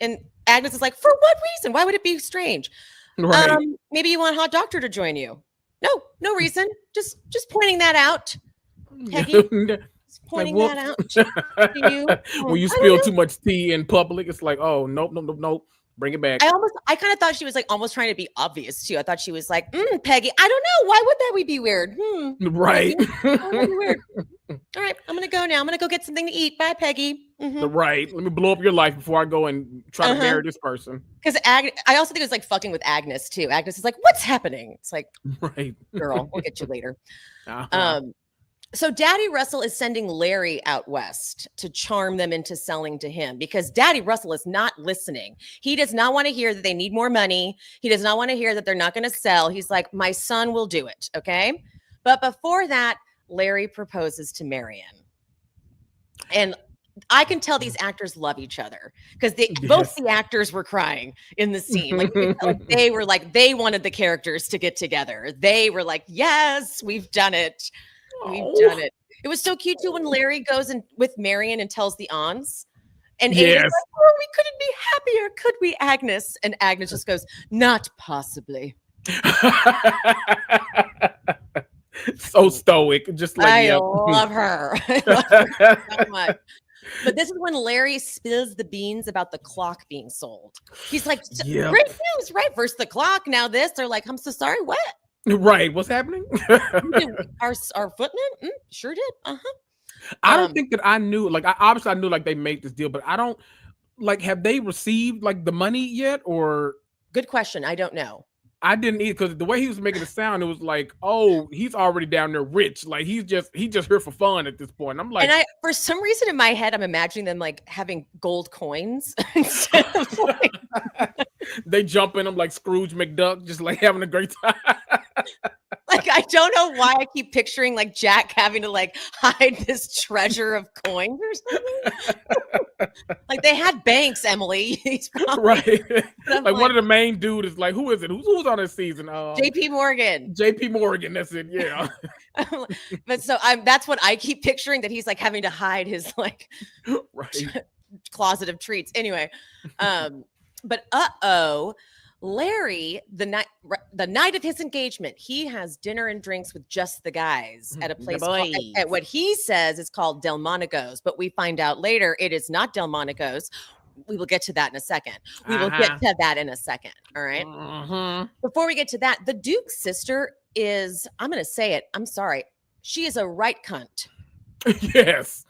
And Agnes is like, for what reason? Why would it be strange? Right. Maybe you want Hot Doctor to join you. No reason. Just pointing that out. Peggy. Pointing that out to you. When you spill too much tea in public, it's like, oh, nope. Bring it back. I kind of thought she was like almost trying to be obvious too. I thought she was like, Peggy, I don't know. Why would that be weird? Right. Weird. All right, I'm gonna go now. I'm gonna go get something to eat. Bye, Peggy. Right. Let me blow up your life before I go and try to marry this person. Because I also think it was like fucking with Agnes too. Agnes is like, what's happening? It's like, right, girl, we'll get you later. So Daddy Russell is sending Larry out west to charm them into selling to him because Daddy Russell is not listening. He does not want to hear that they need more money. He does not want to hear that they're not going to sell. He's like, my son will do it. Okay. But before that, Larry proposes to Marion. And I can tell these actors love each other because both the actors were crying in the scene. Like they were like, they wanted the characters to get together. They were like, yes, we've done it. We've done it. It was so cute too when Larry goes in with Marion and tells the aunts. And Amy's like, oh, we couldn't be happier, could we, Agnes? And Agnes just goes, not possibly. So stoic. Just like I love her. I love her so much. But this is when Larry spills the beans about the clock being sold. He's like, great news, right? First the clock, now this. They're like, I'm so sorry, what? Right, what's happening? our footman sure did. I don't think that I knew. Like, I knew like they made this deal, but I don't like. Have they received like the money yet? Or good question. I don't know. I didn't eat because the way he was making it sound, it was like, oh, he's already down there rich. Like he just here for fun at this point. I'm like, and for some reason in my head, I'm imagining them like having gold coins instead of like they jump in them like Scrooge McDuck, just like having a great time. Like, I don't know why I keep picturing like Jack having to like hide this treasure of coins or something. Like they had banks, Emily. He's probably, right. Like one of the main dude is like, who is it? Who's on this season? JP Morgan. JP Morgan. That's it. Yeah. But so that's what I keep picturing, that he's like having to hide his like closet of treats. Anyway, but Larry, the night of his engagement, he has dinner and drinks with just the guys at a place at what he says is called Delmonico's, but we find out later it is not Delmonico's. We will get to that in a second. All right. Before we get to that, the Duke's sister is, I'm going to say it, I'm sorry, she is a right cunt. Yes.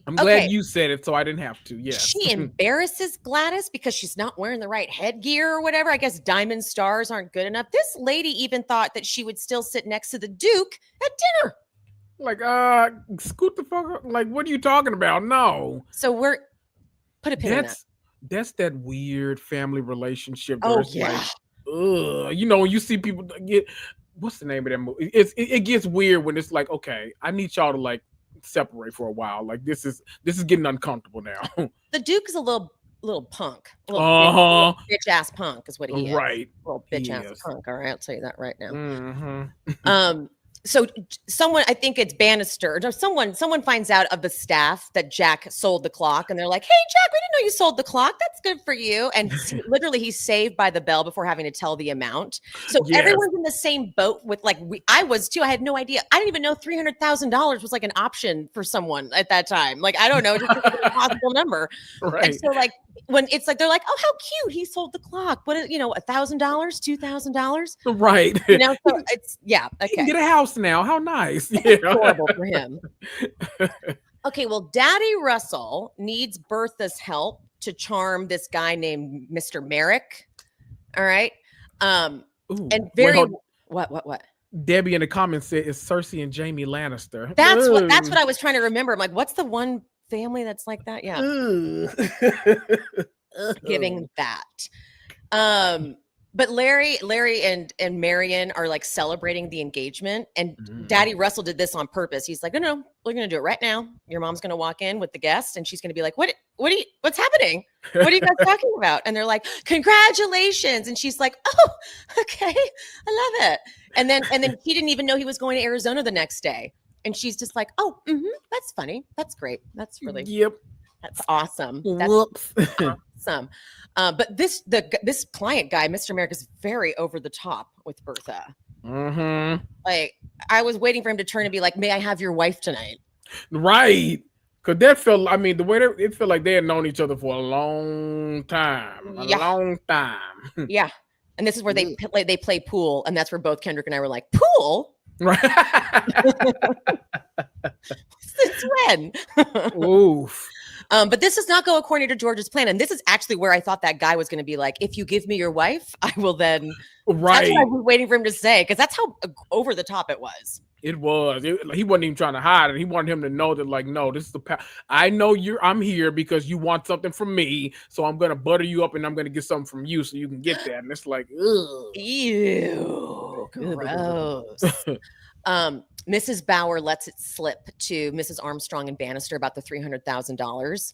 I'm glad okay. you said it, so I didn't have to. Yes. She embarrasses Gladys because she's not wearing the right headgear or whatever. I guess diamond stars aren't good enough. This lady even thought that she would still sit next to the Duke at dinner. Like, scoot the fuck up. Like, what are you talking about? No. So put a pin in that. That's that weird family relationship. Oh, yeah. Like, when you see people get, what's the name of that movie? It gets weird when it's like, okay, I need y'all to like separate for a while. Like this is getting uncomfortable now. The Duke is a little punk, a little bitch ass punk is what he is. Right, little bitch ass punk. All right, I'll tell you that right now. Mm-hmm. So someone, I think it's Bannister, or someone finds out of the staff that Jack sold the clock, and they're like, "Hey, Jack, we didn't know you sold the clock. That's good for you." And literally, he's saved by the bell before having to tell the amount. So everyone's in the same boat with I was too. I had no idea. I didn't even know $300,000 was like an option for someone at that time. Like I don't know, just an impossible number. Right. And so when it's they're like, "Oh, how cute! He sold the clock. What is $1,000, $2,000?" Right. So it's okay. He can get a house now. How nice. Yeah. Horrible for him. Okay, well, Daddy Russell needs Bertha's help to charm this guy named Mr. Merrick. All right. Ooh, and very what? Debbie in the comments said it's Cersei and Jamie Lannister. That's what I was trying to remember. I'm like, what's the one family that's like that? Yeah. Giving that. But Larry and Marion are like celebrating the engagement, and Daddy Russell did this on purpose. He's like, no, we're gonna do it right now. Your mom's gonna walk in with the guest, and she's gonna be like, what's happening? What are you guys talking about? And they're like, congratulations. And she's like, oh, okay, I love it. And then he didn't even know he was going to Arizona the next day. And she's just like, oh, that's funny. That's great. That's really, that's awesome. That's awesome. But this client guy, Mr. Merrick, is very over the top with Bertha. Like I was waiting for him to turn and be like, may I have your wife tonight? Right. Cause that felt, I mean, the way it felt like they had known each other for a long time. A long time. Yeah. And this is where they play pool. And that's where both Kendrick and I were like, pool? Right. Since when? Oof. But this does not go according to George's plan. And this is actually where I thought that guy was going to be like, if you give me your wife, I will then. Right. That's what I was waiting for him to say, because that's how over the top it was. It was. He wasn't even trying to hide it. He wanted him to know that, like, no, this is I know I'm here because you want something from me. So I'm going to butter you up and I'm going to get something from you so you can get that. And it's like, ugh. Ew. Gross. Mrs. Bauer lets it slip to Mrs. Armstrong and Bannister about the $300,000.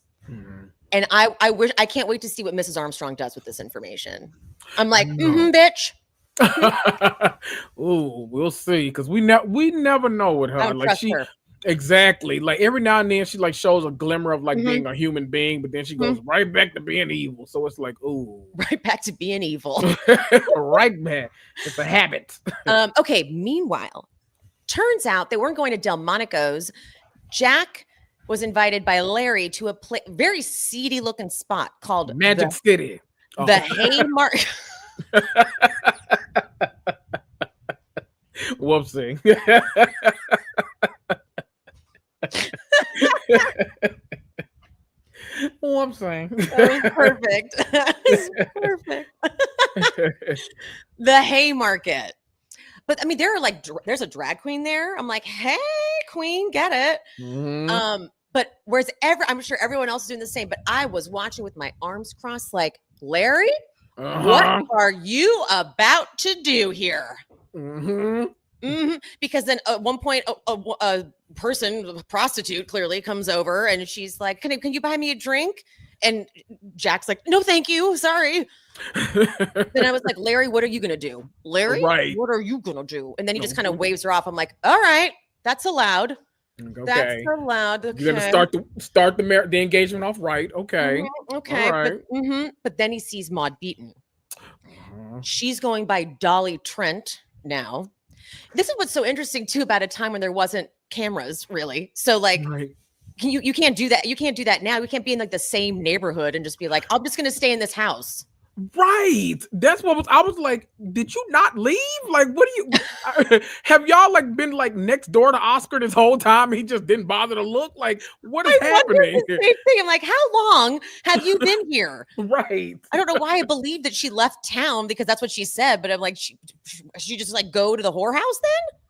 And I can't wait to see what Mrs. Armstrong does with this information. I'm like, bitch. Ooh, we'll see, because we never know with her. Like her. Exactly. Like every now and then she like shows a glimmer of like being a human being, but then she goes right back to being evil. So it's like, ooh, right back to being evil. Right back. It's a habit. Okay. Meanwhile, turns out they weren't going to Delmonico's. Jack was invited by Larry to a very seedy looking spot called Magic City. The Haymarket. Whoopsie. Whoopsie. That was perfect. That was perfect. The Haymarket. But I mean, there's a drag queen there. I'm like, hey, queen, get it. But I'm sure everyone else is doing the same. But I was watching with my arms crossed, like, Larry, what are you about to do here? Because then at one point, a prostitute clearly comes over and she's like, can you buy me a drink? And Jack's like, no, thank you. Sorry. Then I was like, Larry, what are you going to do? Larry, what are you going to do? And then he just kind of waves her off. I'm like, all right, that's allowed. Okay. That's allowed. Okay. You're going to start the engagement off right. Okay. Okay. Right. But then he sees Maud Beaton. She's going by Dolly Trent now. This is what's so interesting too about a time when there wasn't cameras, really. So like, you can't do that. You can't do that now. You can't be in like the same neighborhood and just be like, I'm just going to stay in this house. Right. That's what I was like, did you not leave? Like, what do you have y'all like been like next door to Oscar this whole time? He just didn't bother to look. Like, what is happening? The same thing. I'm like, how long have you been here? Right. I don't know why I believe that she left town because that's what she said, but I'm like, she just like go to the whorehouse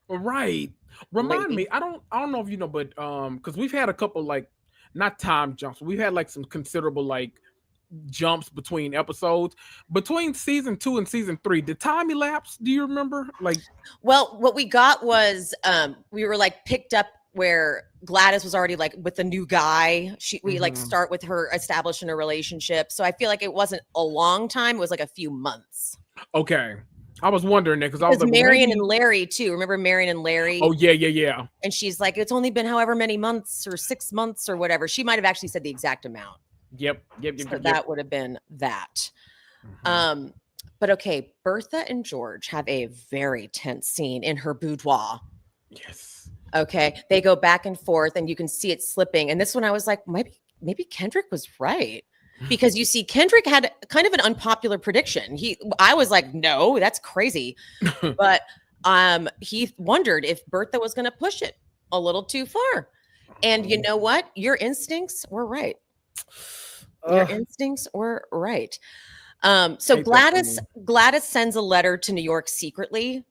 then? Right. Remind me, I don't know if you know, but because we've had a couple like not time jumps, we've had like some considerable like jumps between episodes between season 2 and season 3. Did time elapse? Do you remember? Like, well, what we got was we were like picked up where Gladys was already like with the new guy. We like Mhm. start with her establishing a relationship. So I feel like it wasn't a long time. It was like a few months. Okay. I was wondering that because I was Because like, well, Marion and maybe. Larry too. Remember Marion and Larry? Oh yeah. And she's like, it's only been however many months or 6 months or whatever. She might have actually said the exact amount. Yep. So that would have been that. Mhm. But okay, Bertha and George have a very tense scene in her boudoir. Yes. Okay, they go back and forth, and you can see it slipping. And this one, I was like, maybe Kendrick was right, because you see, Kendrick had kind of an unpopular prediction. I was like, no, that's crazy, but he wondered if Bertha was going to push it a little too far. And you know what? Your instincts were right. Your instincts were right. So Gladys sends a letter to New York secretly,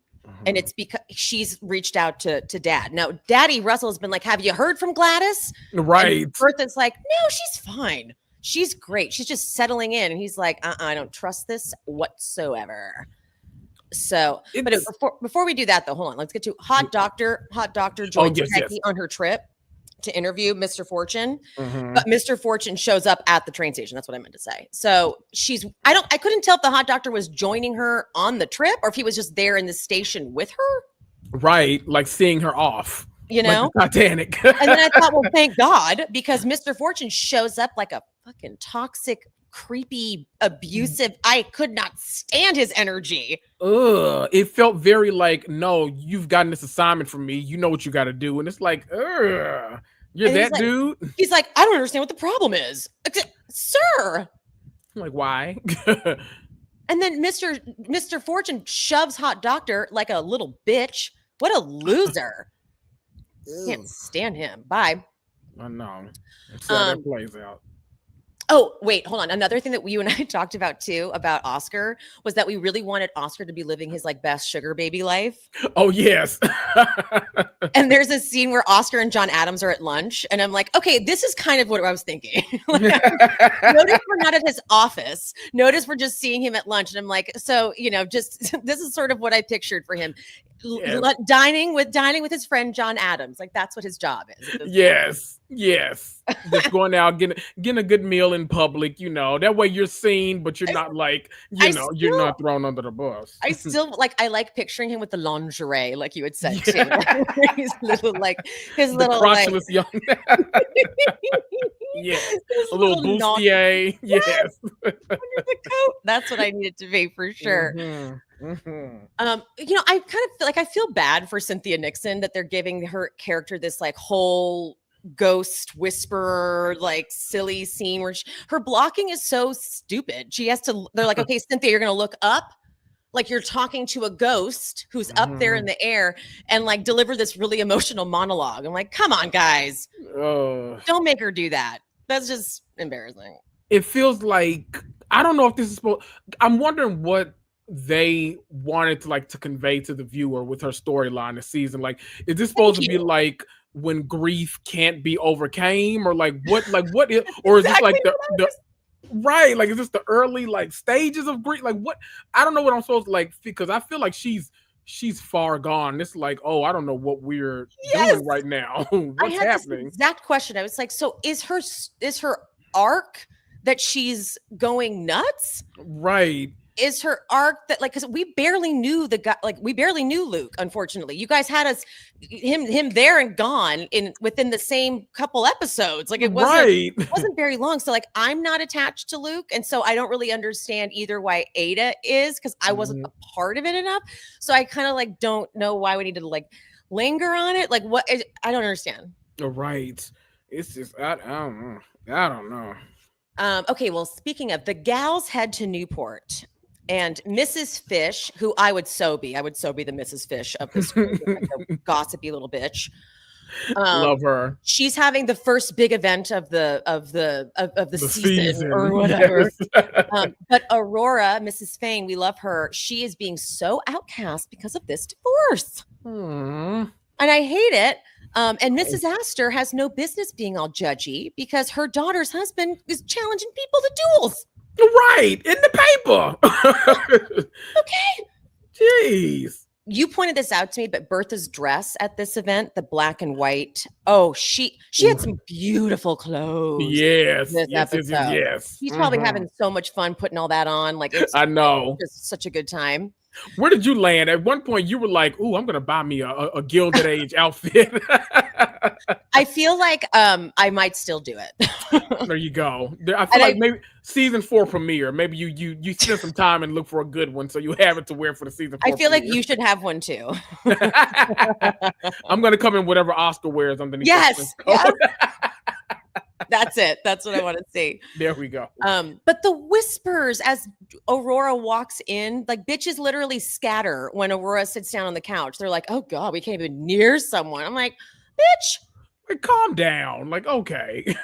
and it's because she's reached out to Dad. Now, Daddy Russell has been like, have you heard from Gladys? Right. And Bertha's like, no, she's fine. She's great. She's just settling in. And he's like, I don't trust this whatsoever. So, but before we do that, though, hold on. Let's get to Hot Doctor. Hot Doctor joins Becky on her trip to interview Mr. Fortune, but Mr. Fortune shows up at the train station. That's what I meant to say. So I couldn't tell if the Hot Doctor was joining her on the trip or if he was just there in the station with her. Right. Like seeing her off, you know, like Titanic. And then I thought, well, thank God, because Mr. Fortune shows up like a fucking toxic, creepy, abusive. I could not stand his energy. It felt very like, no, you've gotten this assignment from me. You know what you got to do. And it's like, you're that dude. He's like, I don't understand what the problem is. Sir. I'm like, why? And then Mr. Fortune shoves Hot Doctor like a little bitch. What a loser. Can't stand him. Bye. I know. So that plays out. Oh, wait, hold on. Another thing that you and I talked about too about Oscar was that we really wanted Oscar to be living his like best sugar baby life. Oh, yes. And there's a scene where Oscar and John Adams are at lunch. And I'm like, okay, this is kind of what I was thinking. Notice we're not at his office. Notice we're just seeing him at lunch. And I'm like, so, just this is sort of what I pictured for him. Yes. Dining with his friend John Adams. Like that's what his job is. Yes. Just going out, getting a good meal in public, that way you're seen, but you're not like, you're not thrown under the bus. I still I like picturing him with the lingerie, like you had said too. His little crotchless young. Yes. A little bustier. Yes. Under the coat. That's what I need it to be for sure. I kind of feel like I feel bad for Cynthia Nixon that they're giving her character this like whole ghost whisperer, like silly scene where her blocking is so stupid. They're like, okay, Cynthia, you're going to look up like you're talking to a ghost who's up there in the air and like deliver this really emotional monologue. I'm like, come on, guys. Don't make her do that. That's just embarrassing. It feels like, I don't know if this is I'm wondering what they wanted to convey to the viewer with her storyline this season. Like, is this supposed to be like when grief can't be overcame, or what is, or is this like the right? Like, is this the early stages of grief? Like, what? I don't know what I'm supposed to because I feel like she's far gone. It's like, oh, I don't know what we're doing right now. What's happening? This exact question. I was like, so is her arc that she's going nuts? Right. Is her arc that because we barely knew the guy, we barely knew Luke. Unfortunately, you guys had him there and gone within the same couple episodes. Like it wasn't very long. So I'm not attached to Luke, and so I don't really understand either why Ada is, because I wasn't a part of it enough. So I kind of don't know why we need to linger on it. I don't understand. Right. It's just I don't know. Okay. Well, speaking of, the gals head to Newport. And Mrs. Fish, who I would so be the Mrs. Fish of this group, gossipy little bitch. Love her. She's having the first big event of the season or whatever. Yes. But Aurora, Mrs. Fane, we love her. She is being so outcast because of this divorce, and I hate it. And Mrs. Astor has no business being all judgy because her daughter's husband is challenging people to duels. Right, in the paper. Okay. Jeez. you pointed this out to me, but Bertha's dress at this event, the black and white. Oh, she had some beautiful clothes. Yes, This yes, yes, episode. yes. She's probably having so much fun putting all that on. Like I know. It's such a good time. Where did you land? At one point, you were like, "Ooh, I'm gonna buy me a Gilded Age outfit." I feel like I might still do it. There you go. I feel like maybe season 4 premiere. Maybe you spend some time and look for a good one so you have it to wear for the season 4 I feel premiere. like you should have one too. I'm gonna come in whatever Oscar wears underneath. Yes. That's it. That's what I want to see. There we go. But the whispers as Aurora walks in, like bitches literally scatter when Aurora sits down on the couch. They're like, "Oh God, we can't even near someone." I'm like, "Bitch, like, calm down." Like, okay.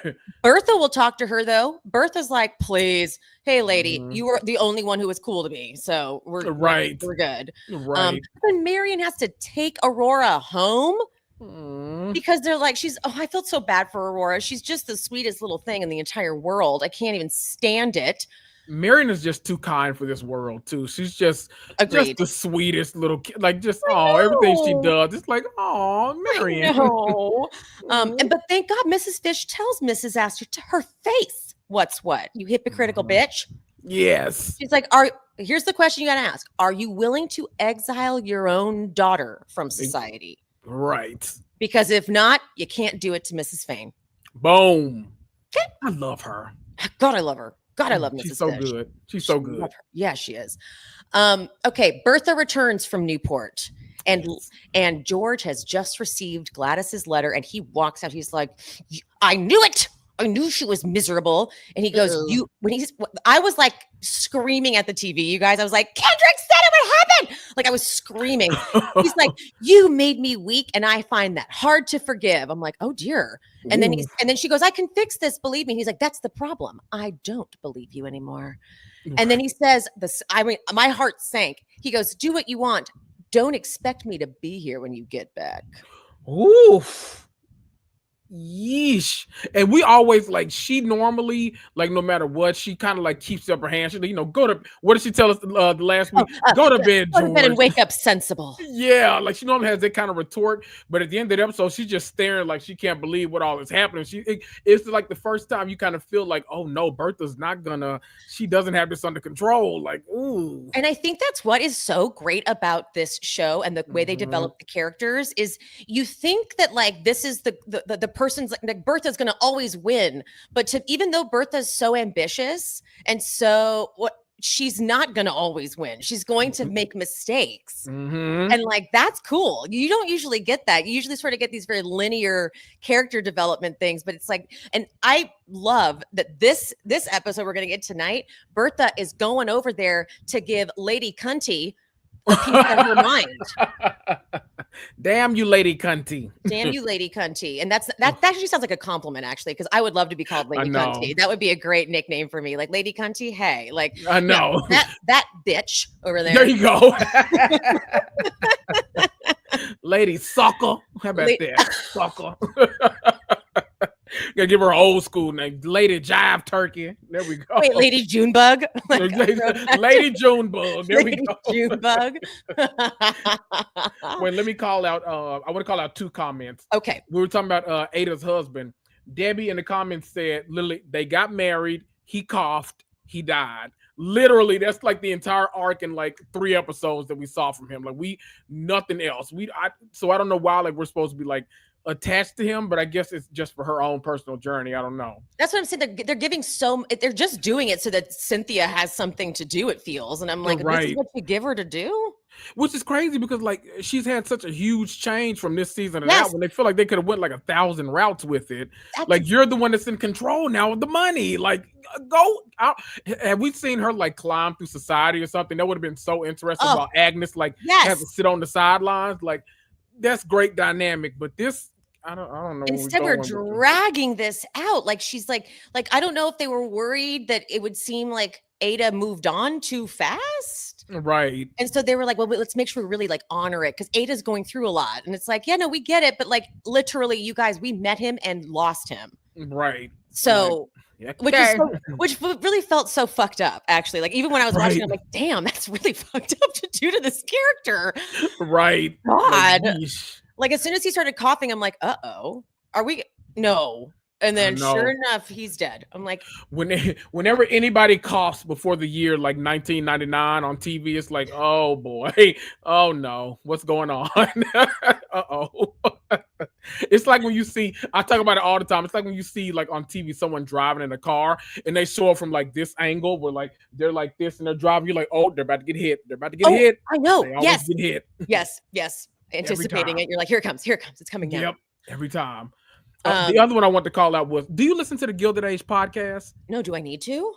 Bertha will talk to her though. Bertha's like, "Please, hey lady, you were the only one who was cool to me, so we're good." Right. Then Marion has to take Aurora home. Because they're like, I felt so bad for Aurora. She's just the sweetest little thing in the entire world. I can't even stand it. Marion is just too kind for this world too. She's just the sweetest little kid. Like just everything she does. It's like, oh, Marion. But thank God Mrs. Fish tells Mrs. Astor to her face, what's what? You hypocritical bitch. Yes. She's like, here's the question you gotta ask. Are you willing to exile your own daughter from society? Right. Because if not, you can't do it to Mrs. Fane. Boom. Okay. I love her. God, I love her. God, I love Mrs. She's so Fish. good. She's so good. Yeah, she is. Okay, Bertha returns from Newport. And George has just received Gladys's letter and he walks out. He's like, I knew it. I knew she was miserable. And he goes, I was like screaming at the TV, you guys. I was like, Kendrick said it would happen. Like I was screaming. He's like, you made me weak and I find that hard to forgive. I'm like, oh dear. And then she goes, I can fix this. Believe me. He's like, that's the problem. I don't believe you anymore. And then he says this, my heart sank. He goes, do what you want. Don't expect me to be here when you get back. Oof. Yeesh. And we always like, she normally, like, no matter what, she kind of like keeps up her hand. She, go to, what did she tell us the last week? Go to bed, George. Go to bed and wake up sensible. Yeah, like she normally has that kind of retort, but at the end of the episode, she's just staring like she can't believe what all is happening. It's like the first time you kind of feel like, oh no, Bertha's not gonna, she doesn't have this under control. Like, ooh. And I think that's what is so great about this show and the way they develop the characters is you think that like this is the person's like Bertha's going to always win, but even though Bertha's so ambitious and so she's not going to always win. She's going to make mistakes. And like, that's cool. You don't usually get that. You usually sort of get these very linear character development things, but it's like, and I love that this episode we're going to get tonight, Bertha is going over there to give Lady Cunty a piece of her mind. Damn you, Lady Cunty. Damn you, Lady Cunty. And that actually sounds like a compliment, actually, because I would love to be called Lady Cunty. That would be a great nickname for me. Like Lady Cunty, hey, like I know that bitch over there. There you go. Lady Sucker. How about that? Sucker. Gotta give her an old school name, Lady Jive Turkey. There we go. Wait, Lady Junebug. Lady Junebug. There we go. Junebug. Wait, let me call out. I want to call out 2 comments. Okay. We were talking about Ada's husband. Debbie in the comments said, literally, they got married. He coughed. He died. Literally, that's like the entire arc in like 3 episodes that we saw from him. Like nothing else. So I don't know why like we're supposed to be like attached to him, but I guess it's just for her own personal journey. I don't know. That's what I'm saying. They're giving they're just doing it so that Cynthia has something to do, it feels. And I'm like, this is what you give her to do? Which is crazy because like she's had such a huge change from this season to that one. They feel like they could have went like 1,000 routes with it. Like you're the one that's in control now of the money. Like go out. Have we seen her like climb through society or something? That would have been so interesting while Agnes like has to sit on the sidelines. Like that's great dynamic. But this, I don't know. Instead, we're dragging this out. Like she's like I don't know if they were worried that it would seem like Ada moved on too fast. Right. And so they were like, well, let's make sure we really like honor it because Ada's going through a lot. And it's like, yeah, no, we get it. But like literally, you guys, we met him and lost him. Right. So which really felt so fucked up, actually. Like, even when I was watching, I'm like, damn, that's really fucked up to do to this character. Right. God. Like, as soon as he started coughing, I'm like, uh-oh, are we? No. And then sure enough, he's dead. I'm like, whenever anybody coughs before the year like 1999 on TV, it's like, oh boy, oh no, what's going on? Uh-oh. It's like when you see, I talk about it all the time. It's like when you see like on TV someone driving in a car and they show up from like this angle where like they're like this and they're driving. You're like, oh, they're about to get hit. They're about to get hit. I know. They always get hit. Yes. Anticipating it. You're like, here it comes. It's coming down. Yep. Every time. The other one I want to call out was, do you listen to the Gilded Age podcast? No, do I need to?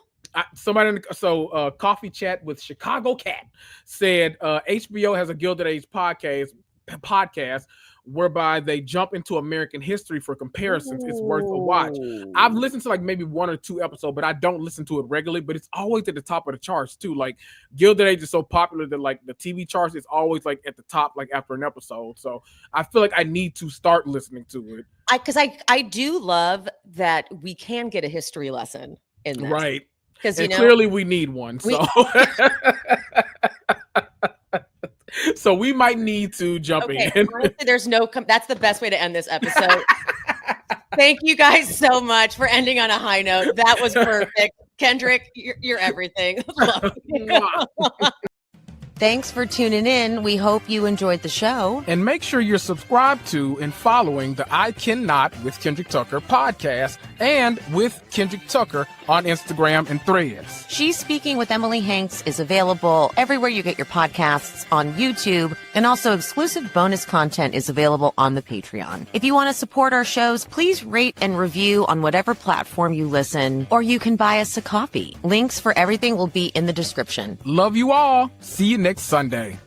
Coffee Chat with Chicago Cat said HBO has a Gilded Age podcast whereby they jump into American history for comparisons. It's worth a watch. I've listened to like maybe 1 or 2 episodes, but I don't listen to it regularly, but it's always at the top of the charts too. Like Gilded Age is so popular that like the TV charts is always like at the top, like after an episode. So I feel like I need to start listening to it. Because I do love that we can get a history lesson in this. Right. Because clearly we need one. So so we might need to jump in. Honestly, there's that's the best way to end this episode. Thank you guys so much for ending on a high note. That was perfect. Kendrick, you're everything. Love you. Thanks for tuning in. We hope you enjoyed the show. And make sure you're subscribed to and following the I Cannot with Kendrick Tucker podcast and with Kendrick Tucker on Instagram and Threads. She's Speaking with Emily Hanks is available everywhere you get your podcasts, on YouTube, and also exclusive bonus content is available on the Patreon. If you want to support our shows, please rate and review on whatever platform you listen, or you can buy us a coffee. Links for everything will be in the description. Love you all. See you next Sunday.